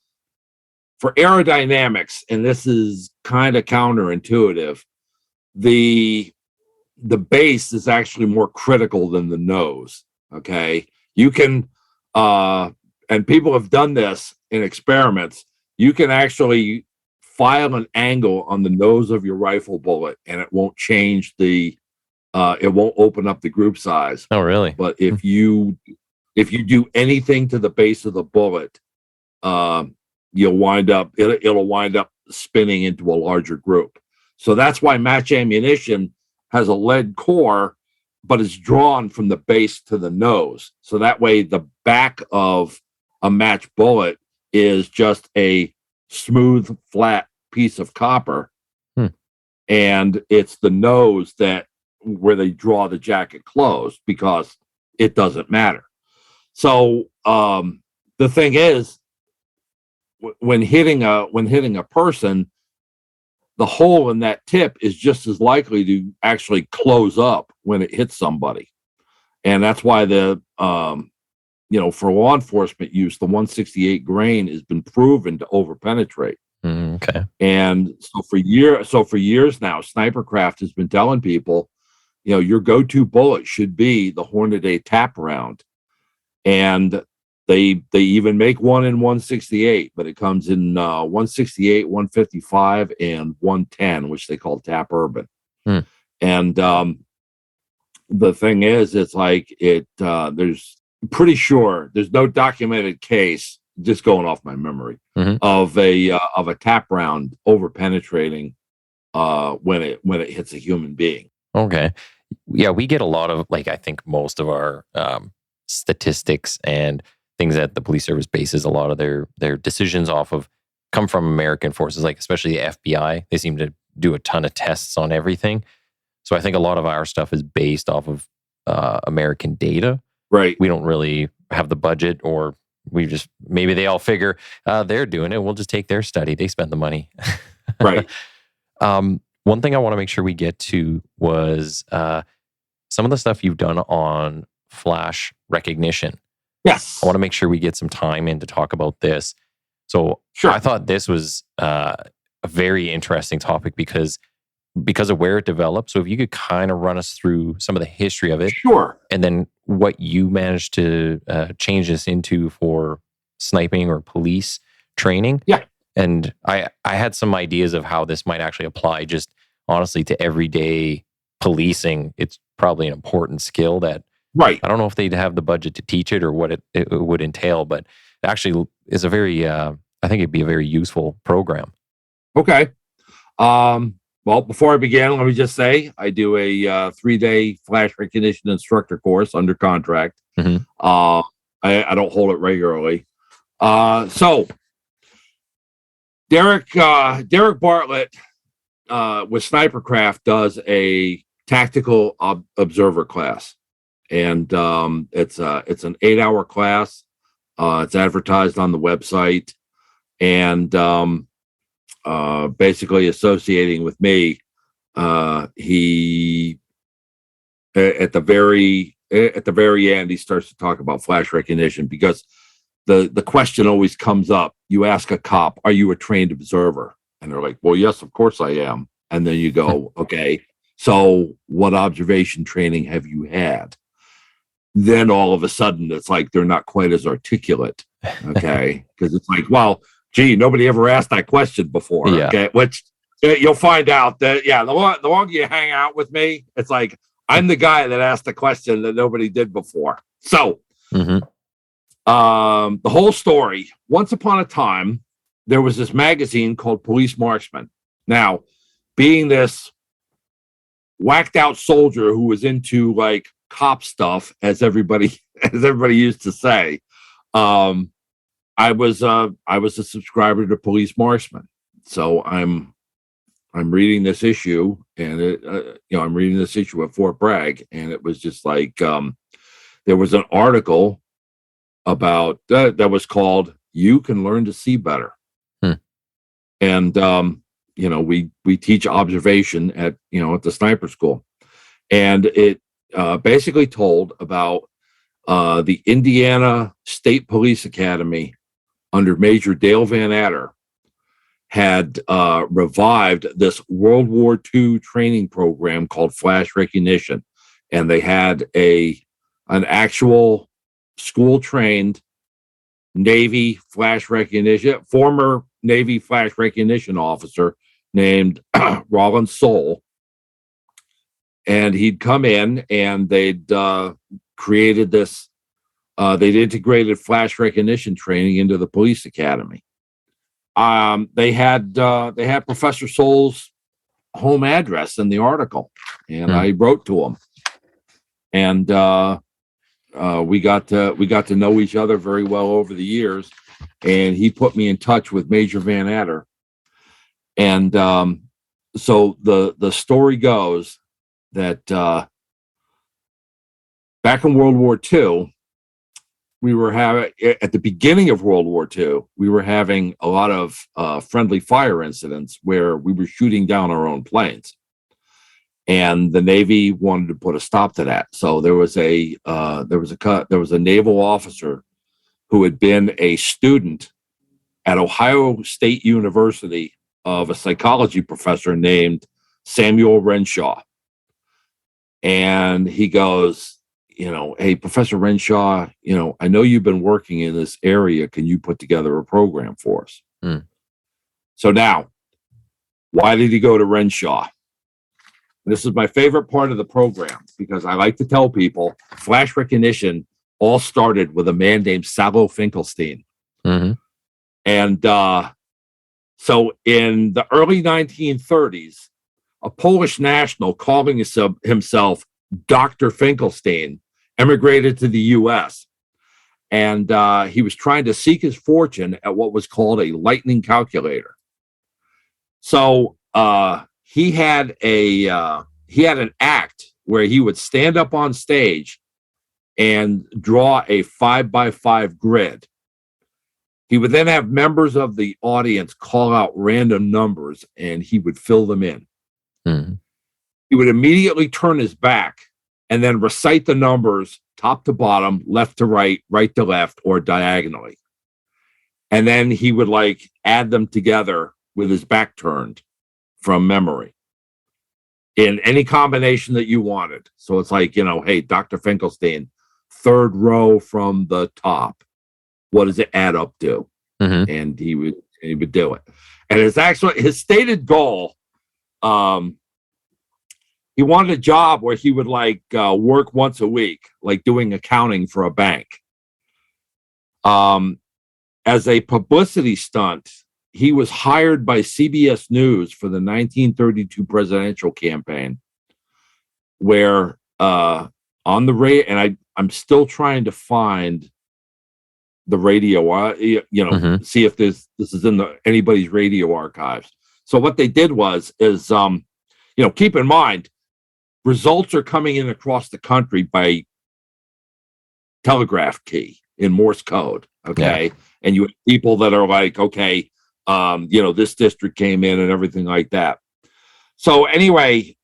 for aerodynamics, and this is kind of counterintuitive, the base is actually more critical than the nose. Okay, you can, and people have done this in experiments. You can actually file an angle on the nose of your rifle bullet, and it won't change it won't open up the group size. Oh, really? But if you do anything to the base of the bullet, you'll wind up it'll wind up spinning into a larger group. So that's why match ammunition has a lead core, but it's drawn from the base to the nose. So that way the back of a match bullet is just a smooth, flat piece of copper. And it's the nose where they draw the jacket closed, because it doesn't matter. So the thing is, when hitting a person, the hole in that tip is just as likely to actually close up when it hits somebody. And that's why for law enforcement use, the 168 grain has been proven to overpenetrate. Okay. And so for years now, Snipercraft has been telling people, your go-to bullet should be the Hornady tap round. And they even make one in 168, but it comes in 168, 155, and 110, which they call tap urban. And the thing is, it's like there's pretty sure there's no documented case, just going off my memory, of a tap round over penetrating when it hits a human being. Okay. Yeah, we get a lot of, I think most of our statistics and things that the police service bases a lot of their decisions off of come from American forces, especially the FBI. They seem to do a ton of tests on everything. So I think a lot of our stuff is based off of American data. Right. We don't really have the budget, or maybe they all figure they're doing it. We'll just take their study. They spend the money. Right. One thing I want to make sure we get to was some of the stuff you've done on flash recognition. Yes. I want to make sure we get some time in to talk about this. So sure. I thought this was a very interesting topic because of where it developed. So if you could kind of run us through some of the history of it. Sure. And then what you managed to change this into for sniping or police training. Yeah. And I had some ideas of how this might actually apply just honestly to everyday policing. It's probably an important skill that right. I don't know if they'd have the budget to teach it or what it would entail, but it actually is a very, I think it'd be a very useful program. Okay. Well, before I begin, let me just say I do a 3-day flash recognition instructor course under contract. I don't hold it regularly. So Derek Bartlett with Snipercraft does a tactical observer class, and it's an 8-hour class. It's advertised on the website, and basically associating with me, he at the very end he starts to talk about flash recognition, because the question always comes up. You ask a cop, "Are you a trained observer?" And they're like, "Well, yes, of course I am." And then you go, "Okay, so what observation training have you had?" Then all of a sudden it's like they're not quite as articulate, okay? Because it's like, well, gee, nobody ever asked that question before. Yeah. Okay, which you'll find out that the longer you hang out with me, it's like I'm the guy that asked the question that nobody did before. So the whole story. Once upon a time, there was this magazine called Police Marksman. Now, being this whacked out soldier who was into cop stuff, as everybody used to say, I was a subscriber to Police Marksman. So I'm reading this issue, and I'm reading this issue at Fort Bragg, and it was just there was an article about that was called "You Can Learn to See Better," and we teach observation at the sniper school, and it basically told about the Indiana State Police Academy under Major Dale Van Adder had revived this World War II training program called flash recognition, and they had an actual school-trained Navy flash recognition, former Navy flash recognition officer named Roland Soule, and he'd come in and they'd created this They'd integrated flash recognition training into the police academy. They had Professor Soul's home address in the article, and I wrote to him, and we got to know each other very well over the years, and he put me in touch with Major Van Adder. And so the story goes that back in World War II, we were having, at the beginning of World War II, we were having a lot of friendly fire incidents where we were shooting down our own planes, and the Navy wanted to put a stop to that. So there was a naval officer who had been a student at Ohio State University of a psychology professor named Samuel Renshaw, and he goes, hey, Professor Renshaw, I know you've been working in this area. Can you put together a program for us? So now, why did he go to Renshaw? This is my favorite part of the program, because I like to tell people flash recognition all started with a man named Salo Finkelstein. And so in the early 1930s, a Polish national calling himself Dr. Finkelstein emigrated to the U.S. And he was trying to seek his fortune at what was called a lightning calculator. So he had an act where he would stand up on stage and draw a 5x5 grid. He would then have members of the audience call out random numbers, and he would fill them in. He would immediately turn his back and then recite the numbers top to bottom, left to right, right to left, or diagonally. And then he would add them together with his back turned from memory in any combination that you wanted. So it's hey, Dr. Finkelstein, third row from the top, what does it add up to? And he would do it. And it's actually his stated goal. He wanted a job where he would work once a week, doing accounting for a bank. As a publicity stunt, he was hired by CBS News for the 1932 presidential campaign, where on the radio, and I'm still trying to find the radio, see if this is in anybody's radio archives. So what they did is keep in mind, results are coming in across the country by telegraph key in Morse code. Okay. Yeah. And you have people that are this district came in and everything like that. So anyway,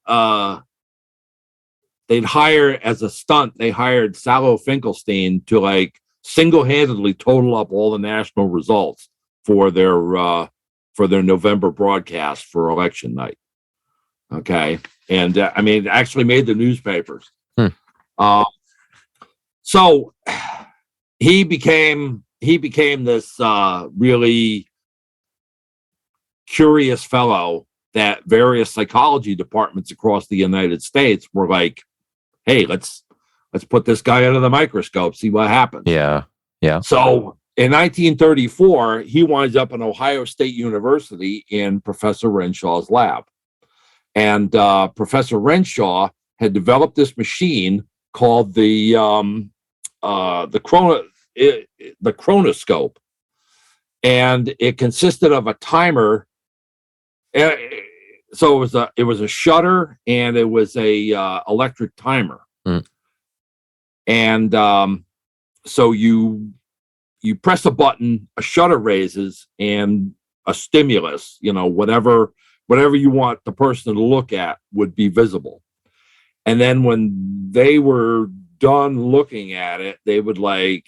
they'd hire, as a stunt, they hired Salo Finkelstein to single-handedly total up all the national results for their November broadcast for election night. Okay. And it actually made the newspapers. So he became this really curious fellow that various psychology departments across the United States were hey, let's put this guy under the microscope, see what happens. Yeah. So in 1934, he winds up in Ohio State University in Professor Renshaw's lab. And Professor Renshaw had developed this machine called the chronoscope, and it consisted of a timer. So it was a shutter, and it was a electric timer. And so you press a button, a shutter raises, and a stimulus, whatever you want the person to look at would be visible. And then when they were done looking at it, they would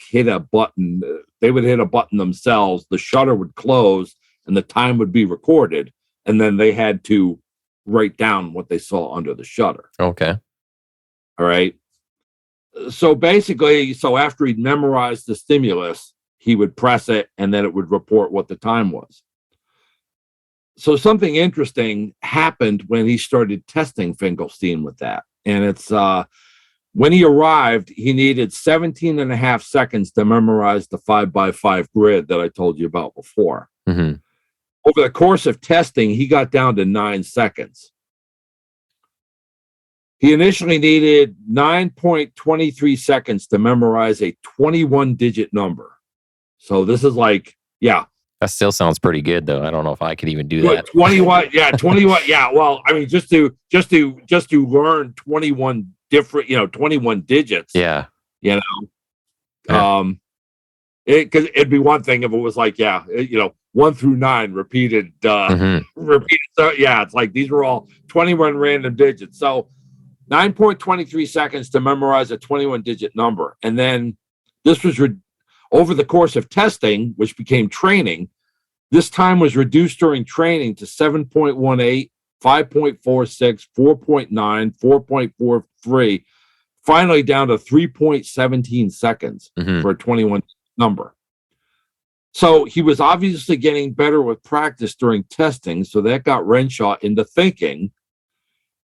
hit a button. They would hit a button themselves. The shutter would close and the time would be recorded. And then they had to write down what they saw under the shutter. Okay. All right. So basically, after he'd memorized the stimulus, he would press it and then it would report what the time was. So something interesting happened when he started testing Finkelstein with that. And it's When he arrived, he needed 17 and a half seconds to memorize the 5x5 grid that I told you about before. Mm-hmm. Over the course of testing, he got down to 9 seconds. He initially needed 9.23 seconds to memorize a 21-digit number. So this is like, yeah. That still sounds pretty good, though. I don't know if I could even do that. 21, yeah, 21, yeah. Well, I mean, just to learn 21 different, 21 digits. Yeah. Yeah. Because it'd be one thing if it was like, 1 through 9 repeated, repeated. So yeah, it's like these were all 21 random digits. So 9.23 seconds to memorize a 21-digit number. And then this was over the course of testing, which became training. This time was reduced during training to 7.18, 5.46, 4.9, 4.43, finally down to 3.17 seconds for a 21 number. So he was obviously getting better with practice during testing. So that got Renshaw into thinking,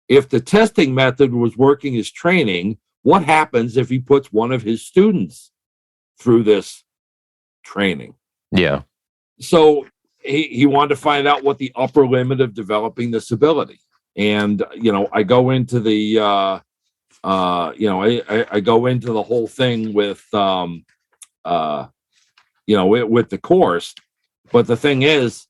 if the testing method was working as training, what happens if he puts one of his students through this training? Yeah. So he wanted to find out what the upper limit of developing this ability. And, I go into the, I go into the whole thing with, with the course. But the thing is,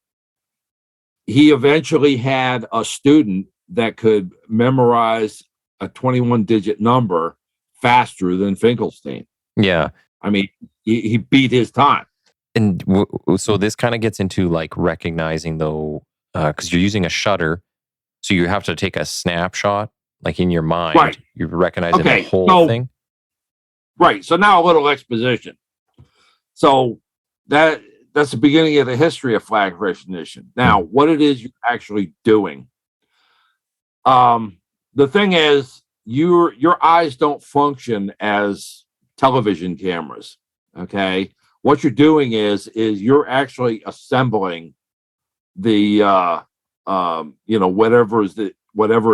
he eventually had a student that could memorize a 21-digit number faster than Finkelstein. Yeah. I mean, he beat his time. And so this kind of gets into like recognizing, though, because you're using a shutter, so you have to take a snapshot, like in your mind. Right. You're recognizing the whole thing. Right. So now a little exposition. So that's the beginning of the history of flag recognition. Now, what it is you're actually doing. The thing is, your eyes don't function as television cameras. Okay. What you're doing is you're actually assembling the whatever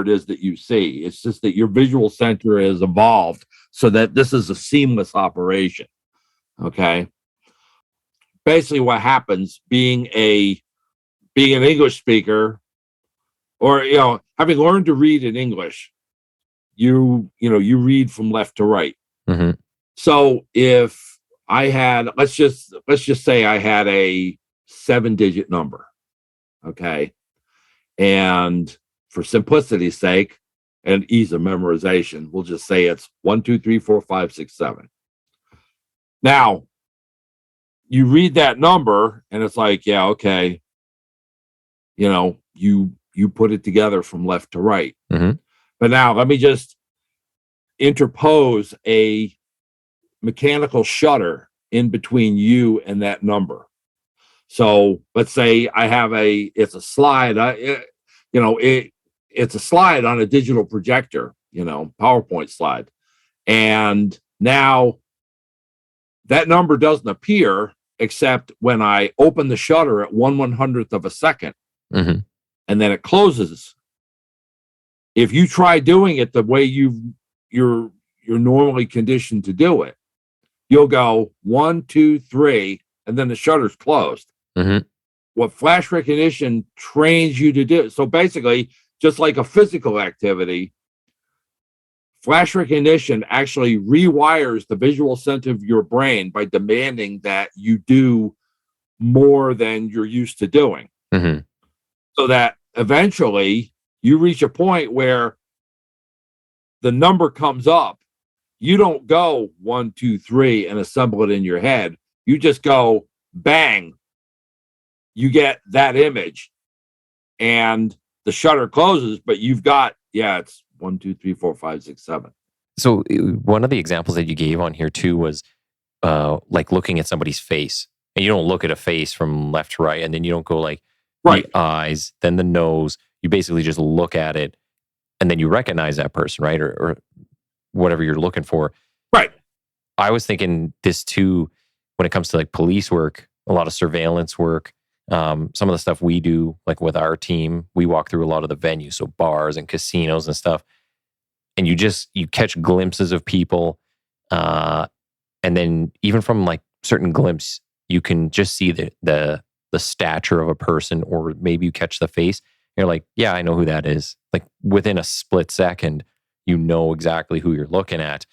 it is that you see. It's just that your visual center has evolved so that this is a seamless operation. Okay. Basically what happens, being an English speaker, or having learned to read in English, you read from left to right. Mm-hmm. So if I had, let's just say I had a 7-digit number, okay, and for simplicity's sake and ease of memorization, we'll just say it's 1, 2, 3, 4, 5, 6, 7. Now, you read that number and it's like, yeah, okay, you put it together from left to right. Mm-hmm. But now let me just interpose a mechanical shutter in between you and that number. So let's say I have it's a slide. It's a slide on a digital projector, PowerPoint slide. And now that number doesn't appear except when I open the shutter at 1/100th of a second. Mm-hmm. And then it closes. If you try doing it the way you're normally conditioned to do it, you'll go 1, 2, 3, and then the shutter's closed. Mm-hmm. What flash recognition trains you to do. So basically, just like a physical activity, flash recognition actually rewires the visual center of your brain by demanding that you do more than you're used to doing. Mm-hmm. So that eventually you reach a point where the number comes up. You don't go 1, 2, 3 and assemble it in your head. You just go bang. You get that image and the shutter closes, but you've got, it's 1, 2, 3, 4, 5, 6, 7. So one of the examples that you gave on here too was like looking at somebody's face, and you don't look at a face from left to right, and then you don't go like the eyes, then the nose. You basically just look at it, and then you recognize that person, right? Or whatever you're looking for. Right. I was thinking this too, when it comes to like police work, a lot of surveillance work, some of the stuff we do, like with our team, we walk through a lot of the venues, so bars and casinos and stuff. and you catch glimpses of people, and then even from like certain glimpse, you can just see the stature of a person, or maybe you catch the face. You're like, yeah, I know who that is. Like within a split second, you know exactly who you're looking at.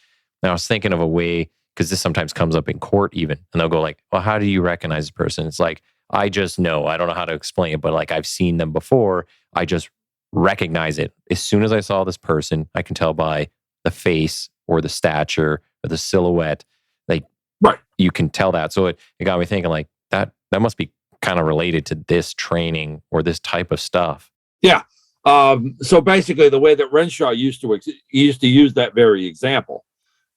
And I was thinking of a way, because this sometimes comes up in court even, and they'll go like, well, how do you recognize a person? It's like, I just know. I don't know how to explain it, but like I've seen them before. I just recognize it. As soon as I saw this person, I can tell by the face or the stature or the silhouette. Like, Right. you can tell that. So it got me thinking like that must be kind of related to this training or this type of stuff. Yeah. So basically, the way that Renshaw used to use that very example,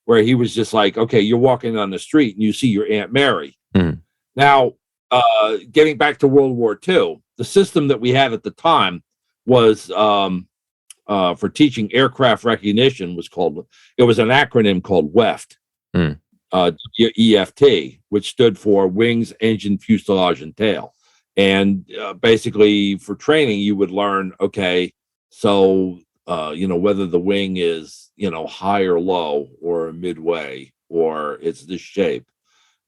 where he was just like, okay, you're walking on the street and you see your Aunt Mary. Mm. Now, getting back to World War II, the system that we had at the time was for teaching aircraft recognition it was an acronym called WEFT, EFT, which stood for Wings, Engine, Fuselage, and Tail. And basically, for training, you would learn, okay, so whether the wing is high or low or midway, or it's this shape,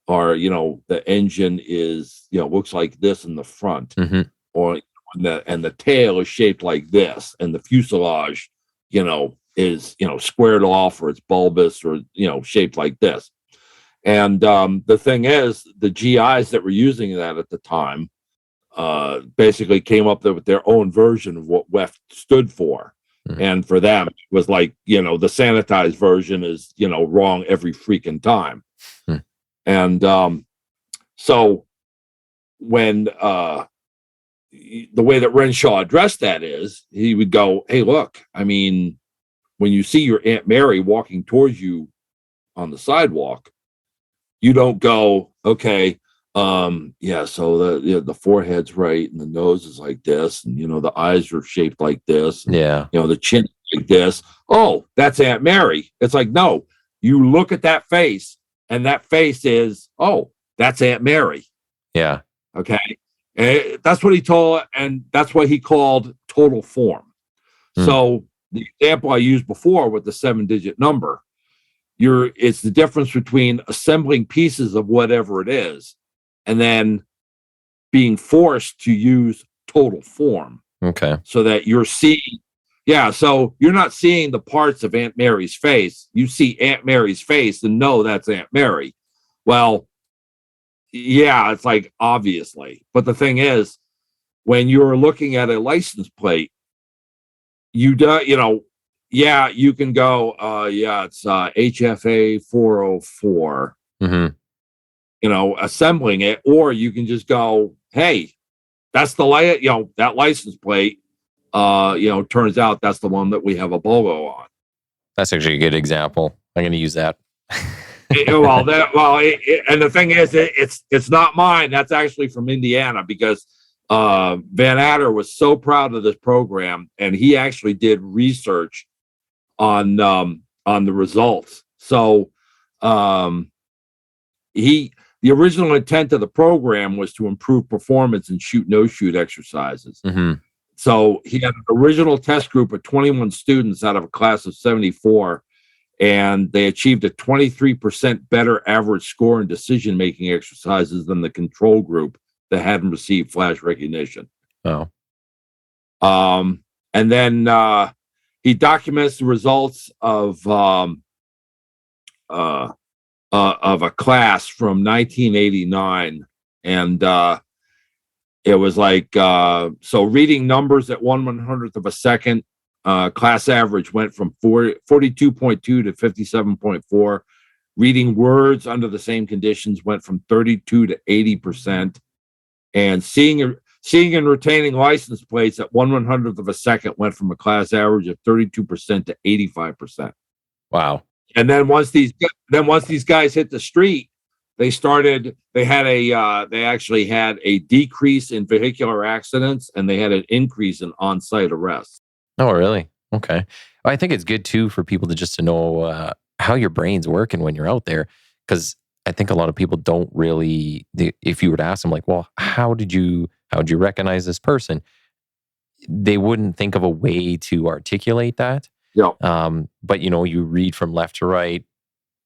or the engine is looks like this in the front, Mm-hmm. or the tail is shaped like this, and the fuselage is squared off, or it's bulbous, or shaped like this. And the thing is, the GIs that were using that at the time basically came up with their own version of what WEF stood for. Mm. And for them, it was like, the sanitized version is, wrong every freaking time. Mm. And so when the way that Renshaw addressed that is, he would go, hey, look, I mean, when you see your Aunt Mary walking towards you on the sidewalk, you don't go, okay, so the forehead's right, and the nose is like this, and the eyes are shaped like this, and, the chin is like this. Oh, that's Aunt Mary. It's like, no, you look at that face, and that face is, oh, that's Aunt Mary. Yeah. Okay. And that's what he told, and that's what he called total form. So the example I used before with the 7-digit number, it's the difference between assembling pieces of whatever it is and then being forced to use total form. Okay. So that you're seeing, so you're not seeing the parts of Aunt Mary's face. You see Aunt Mary's face and know that's Aunt Mary. Well, yeah, it's like, obviously. But the thing is, when you're looking at a license plate, you can go, it's HFA 404. Mm-hmm. Assembling it, or you can just go, hey, that's the that license plate. Turns out that's the one that we have a BOGO on. That's actually a good example. I'm going to use that. And the thing is, it's not mine. That's actually from Indiana, because Van Adder was so proud of this program, and he actually did research on the results. So the original intent of the program was to improve performance in shoot-no-shoot exercises. Mm-hmm. So he had an original test group of 21 students out of a class of 74, and they achieved a 23% better average score in decision-making exercises than the control group that hadn't received flash recognition. Oh. And then he documents the results of a class from 1989, and it was like, so reading numbers at 1/100th of a second, class average went from 42.2 to 57.4. Reading words under the same conditions went from 32 to 80%, and seeing and retaining license plates at 1/100th of a second went from a class average of 32% to 85%. Wow. And then once these guys hit the street, they actually had a decrease in vehicular accidents, and they had an increase in on-site arrests. Oh, really? Okay. I think it's good too for people to know how your brain's working when you're out there, because I think a lot of people don't really. If you were to ask them, like, well, how did you recognize this person? They wouldn't think of a way to articulate that. Yeah. But you read from left to right.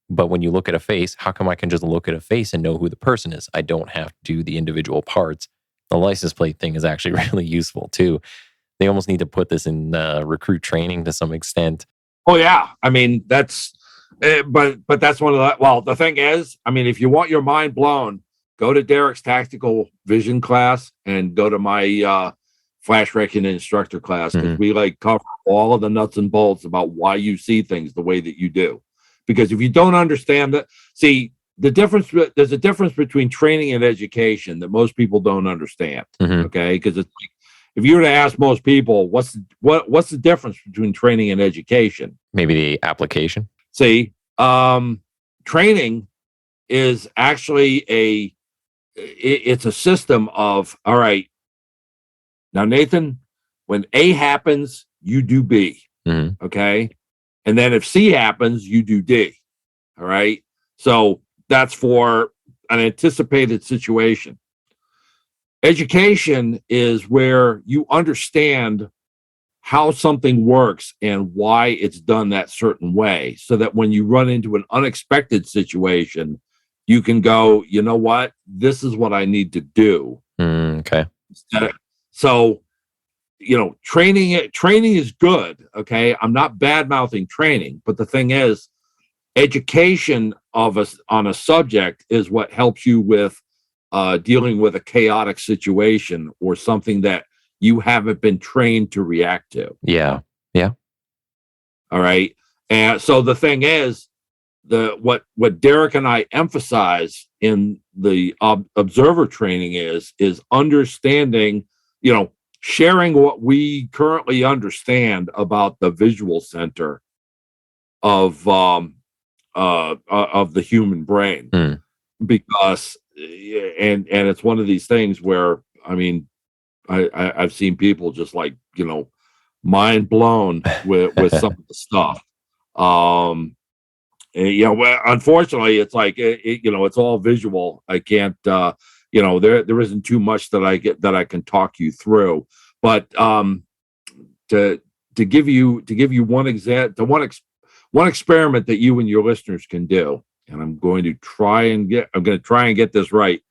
But when you look at a face, how come I can just look at a face and know who the person is? I don't have to do the individual parts. The license plate thing is actually really useful too. They almost need to put this in recruit training to some extent. Oh yeah, I mean that's, but that's one of the. Well, the thing is, I mean, if you want your mind blown, go to Derek's tactical vision class and go to my flash wrecking instructor class, because we like cover all of the nuts and bolts about why you see things the way that you do. Because if you don't understand that, see the difference. There's a difference between training and education that most people don't understand. Okay, because it's like, if you were to ask most people, what's the difference between training and education? Maybe the application. See, training is actually it's a system of, all right, now Nathan, when A happens, you do B. Okay. And then if C happens, you do D. All right. So that's for an anticipated situation. Education is where you understand how something works and why it's done that certain way, so that when you run into an unexpected situation, you can go, you know what, this is what I need to do. Okay. So, training is good. Okay. I'm not bad mouthing training, but the thing is, education of us on a subject is what helps you with dealing with a chaotic situation or something that you haven't been trained to react to. Yeah. All right. And so the thing is, what Derek and I emphasize in the observer training is understanding, sharing what we currently understand about the visual center of the human brain. Because and it's one of these things where, I mean, I've seen people just like, mind blown with some of the stuff. Unfortunately, it's like it's all visual. I can't, there isn't too much that I can talk you through. But to give you one experiment that you and your listeners can do, and I'm going to try and get this right.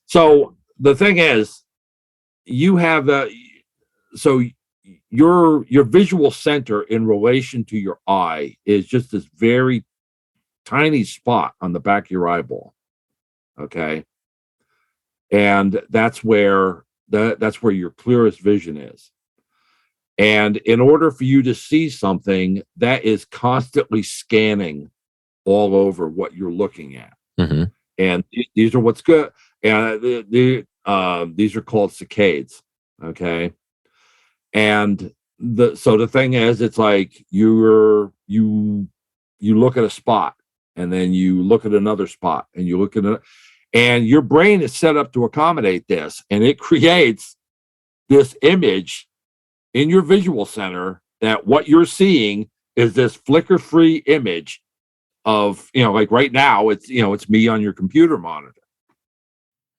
So the thing is, you have your visual center in relation to your eye is just this very tiny spot on the back of your eyeball. Okay. And that's where your clearest vision is. And in order for you to see something, that is constantly scanning all over what you're looking at. And these are what's good. And these are called saccades. Okay. And the thing is, it's like you look at a spot, and then you look at another spot, and you look at it, and your brain is set up to accommodate this, and it creates this image in your visual center that what you're seeing is this flicker-free image of, like right now, it's me on your computer monitor.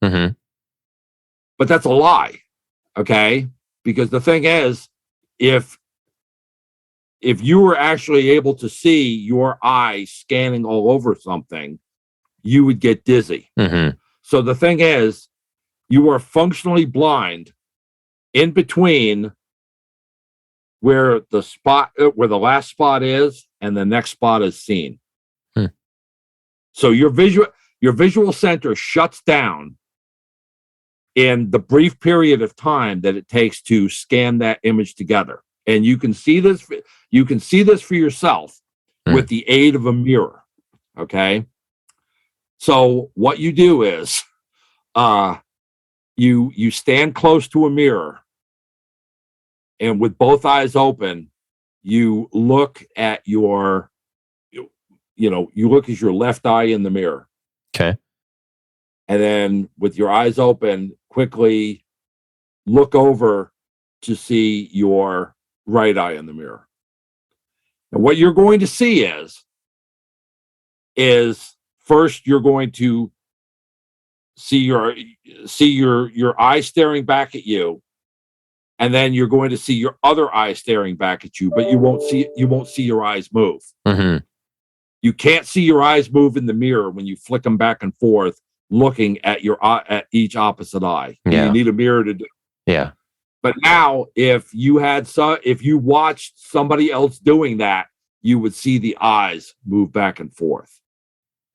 But that's a lie. Okay. Because the thing is, if you were actually able to see your eye scanning all over something, you would get dizzy. So the thing is, you are functionally blind in between where the last spot is and the next spot is seen. So your visual center shuts down in the brief period of time that it takes to scan that image together. And you can see this for yourself with the aid of a mirror. Okay. So what you do is you stand close to a mirror, and with both eyes open, you look at your left eye in the mirror. Okay. And then with your eyes open, quickly look over to see your right eye in the mirror. And what you're going to see is first you're going to see your eye staring back at you, and then you're going to see your other eye staring back at you, but you won't see your eyes move. Mm-hmm. You can't see your eyes move in the mirror when you flick them back and forth, looking at your eye, at each opposite eye. Yeah. You need a mirror to do. Yeah. But now, if you watched somebody else doing that, you would see the eyes move back and forth.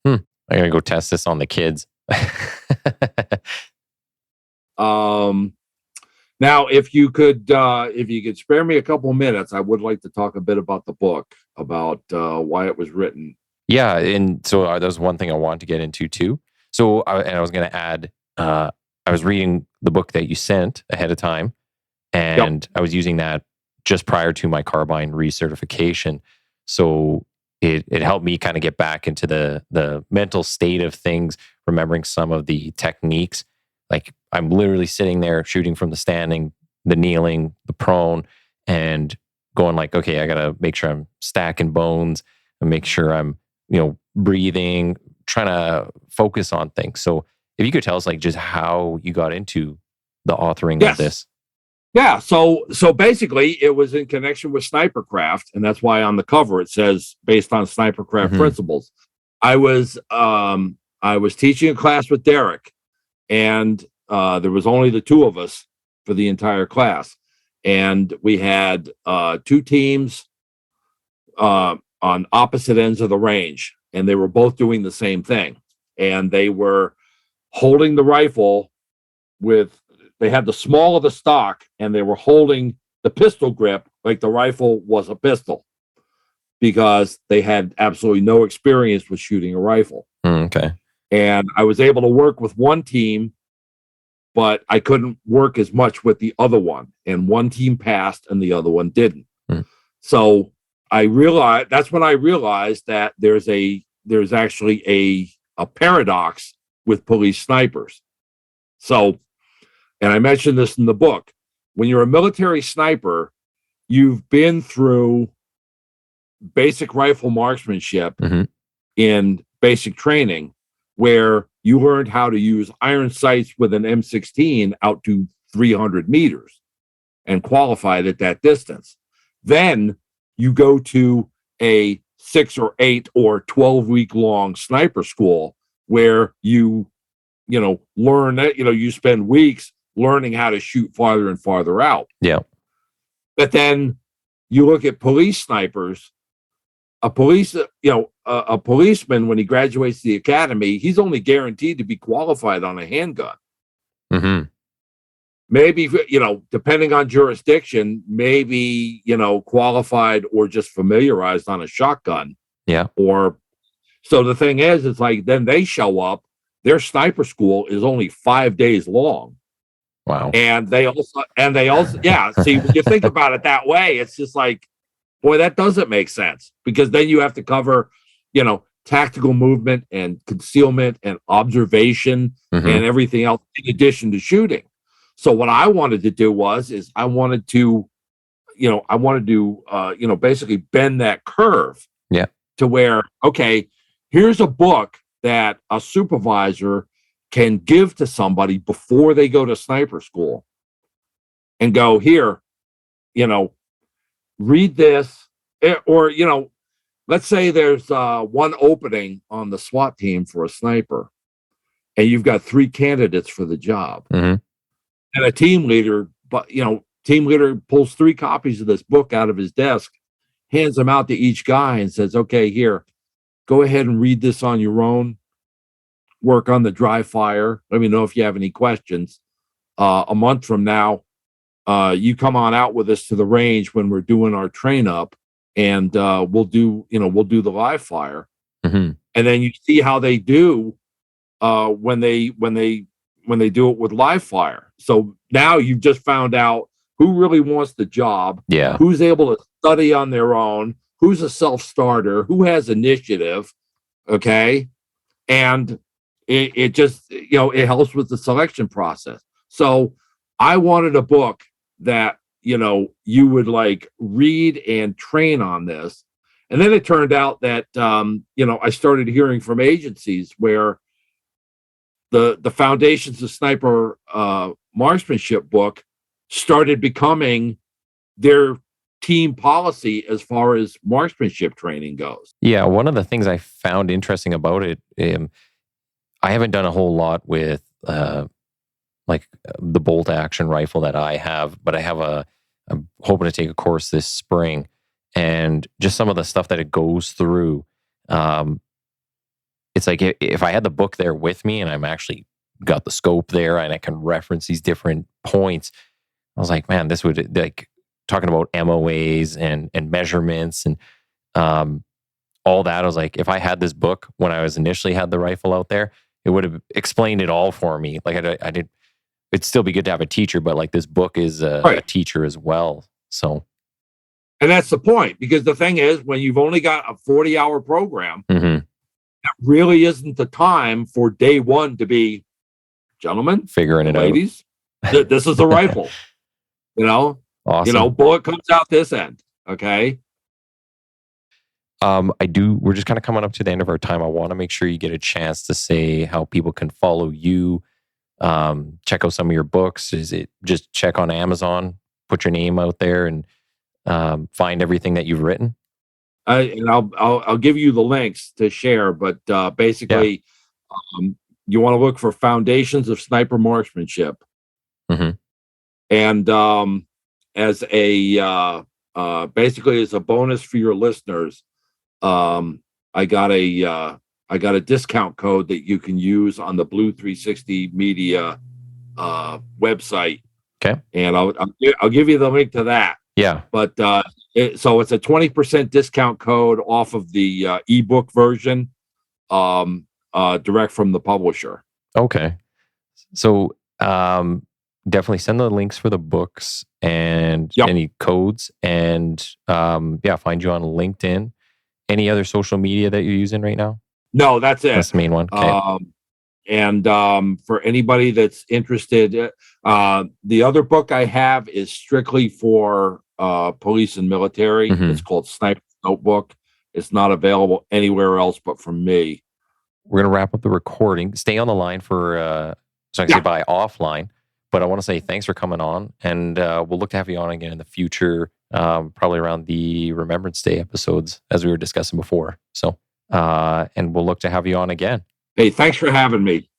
I gotta go test this on the kids. Now, if you could spare me a couple minutes, I would like to talk a bit about the book, about why it was written. Yeah, and so that was one thing I wanted to get into too. So, I was going to add, I was reading the book that you sent ahead of time, and I was using that just prior to my carbine recertification. So it helped me kind of get back into the mental state of things, remembering some of the techniques. Like I'm literally sitting there shooting from the standing, the kneeling, the prone, and going like, okay, I got to make sure I'm stacking bones and make sure I'm, breathing, trying to focus on things. So if you could tell us like just how you got into the authoring of this. Yeah. So basically it was in connection with Snipercraft, and that's why on the cover it says based on Snipercraft principles. I was teaching a class with Derek, and there was only the two of us for the entire class. And we had two teams on opposite ends of the range, and they were both doing the same thing. And they were holding the rifle they had the small of the stock, and they were holding the pistol grip like the rifle was a pistol, because they had absolutely no experience with shooting a rifle. Okay. And I was able to work with one team, but I couldn't work as much with the other one. And one team passed and the other one didn't. So that's when I realized that there's actually a paradox with police snipers. So, and I mentioned this in the book, when you're a military sniper, you've been through basic rifle marksmanship in basic training, where you learned how to use iron sights with an M16 out to 300 meters and qualified at that distance. Then you go to a 6 or 8 or 12-week long sniper school where you learn that, you spend weeks learning how to shoot farther and farther out. Yeah. But then you look at police snipers. A policeman, when he graduates the academy, he's only guaranteed to be qualified on a handgun. Maybe, depending on jurisdiction, maybe, qualified or just familiarized on a shotgun. Yeah. So the thing is, it's like, then they show up, their sniper school is only 5 days long. Wow. And they also, yeah, see, when you think about it that way, it's just like, boy, that doesn't make sense, because then you have to cover, tactical movement and concealment and observation and everything else in addition to shooting. So what I wanted to do I wanted to basically bend that curve to where, okay, here's a book that a supervisor can give to somebody before they go to sniper school and go, here, read this, or, let's say there's one opening on the SWAT team for a sniper, and you've got 3 candidates for the job. And a team leader pulls 3 copies of this book out of his desk, hands them out to each guy and says, okay, here, go ahead and read this on your own. Work on the dry fire. Let me know if you have any questions. A month from now, you come on out with us to the range when we're doing our train up, and we'll do the live fire. And then you see how they do when they do it with live fire. So now you've just found out who really wants the job, who's able to study on their own, who's a self-starter, who has initiative, okay? And it just, it helps with the selection process. So I wanted a book that, you would like read and train on this. And then it turned out that, I started hearing from agencies where the Foundations of Sniper Marksmanship book started becoming their team policy as far as marksmanship training goes. Yeah, one of the things I found interesting about it, I haven't done a whole lot with like the bolt action rifle that I have, but I'm hoping to take a course this spring, and just some of the stuff that it goes through. It's like if I had the book there with me and I'm actually got the scope there and I can reference these different points, I was like, man, this would, like, talking about MOAs and measurements and all that. I was like, if I had this book when I was initially had the rifle out there, it would have explained it all for me. Like I did. It'd still be good to have a teacher, but like this book is a teacher as well. So, and that's the point, because the thing is, when you've only got a 40-hour program, that really isn't the time for day one to be, gentlemen, figuring it ladies, this is a rifle. Awesome. Bullet comes out this end. Okay. We're just kind of coming up to the end of our time. I want to make sure you get a chance to say how people can follow you, check out some of your books. Is it just check on Amazon, put your name out there, and find everything that you've written? And I'll give you the links to share, but basically, you want to look for Foundations of Sniper Marksmanship, and as a basically as a bonus for your listeners, I got a discount code that you can use on the Blue 360 Media website. Okay, and I'll give you the link to that. Yeah, but so it's a 20% discount code off of the ebook version, direct from the publisher. Okay, so definitely send the links for the books and any codes, and find you on LinkedIn. Any other social media that you're using right now? No, that's it. That's the main one. Okay. And for anybody that's interested, the other book I have is strictly for police and military. It's called Sniper Notebook. It's not available anywhere else but from me. We're going to wrap up the recording. Stay on the line for, so I can say bye offline, but I want to say thanks for coming on, and we'll look to have you on again in the future, probably around the Remembrance Day episodes, as we were discussing before. So, and we'll look to have you on again. Hey, thanks for having me.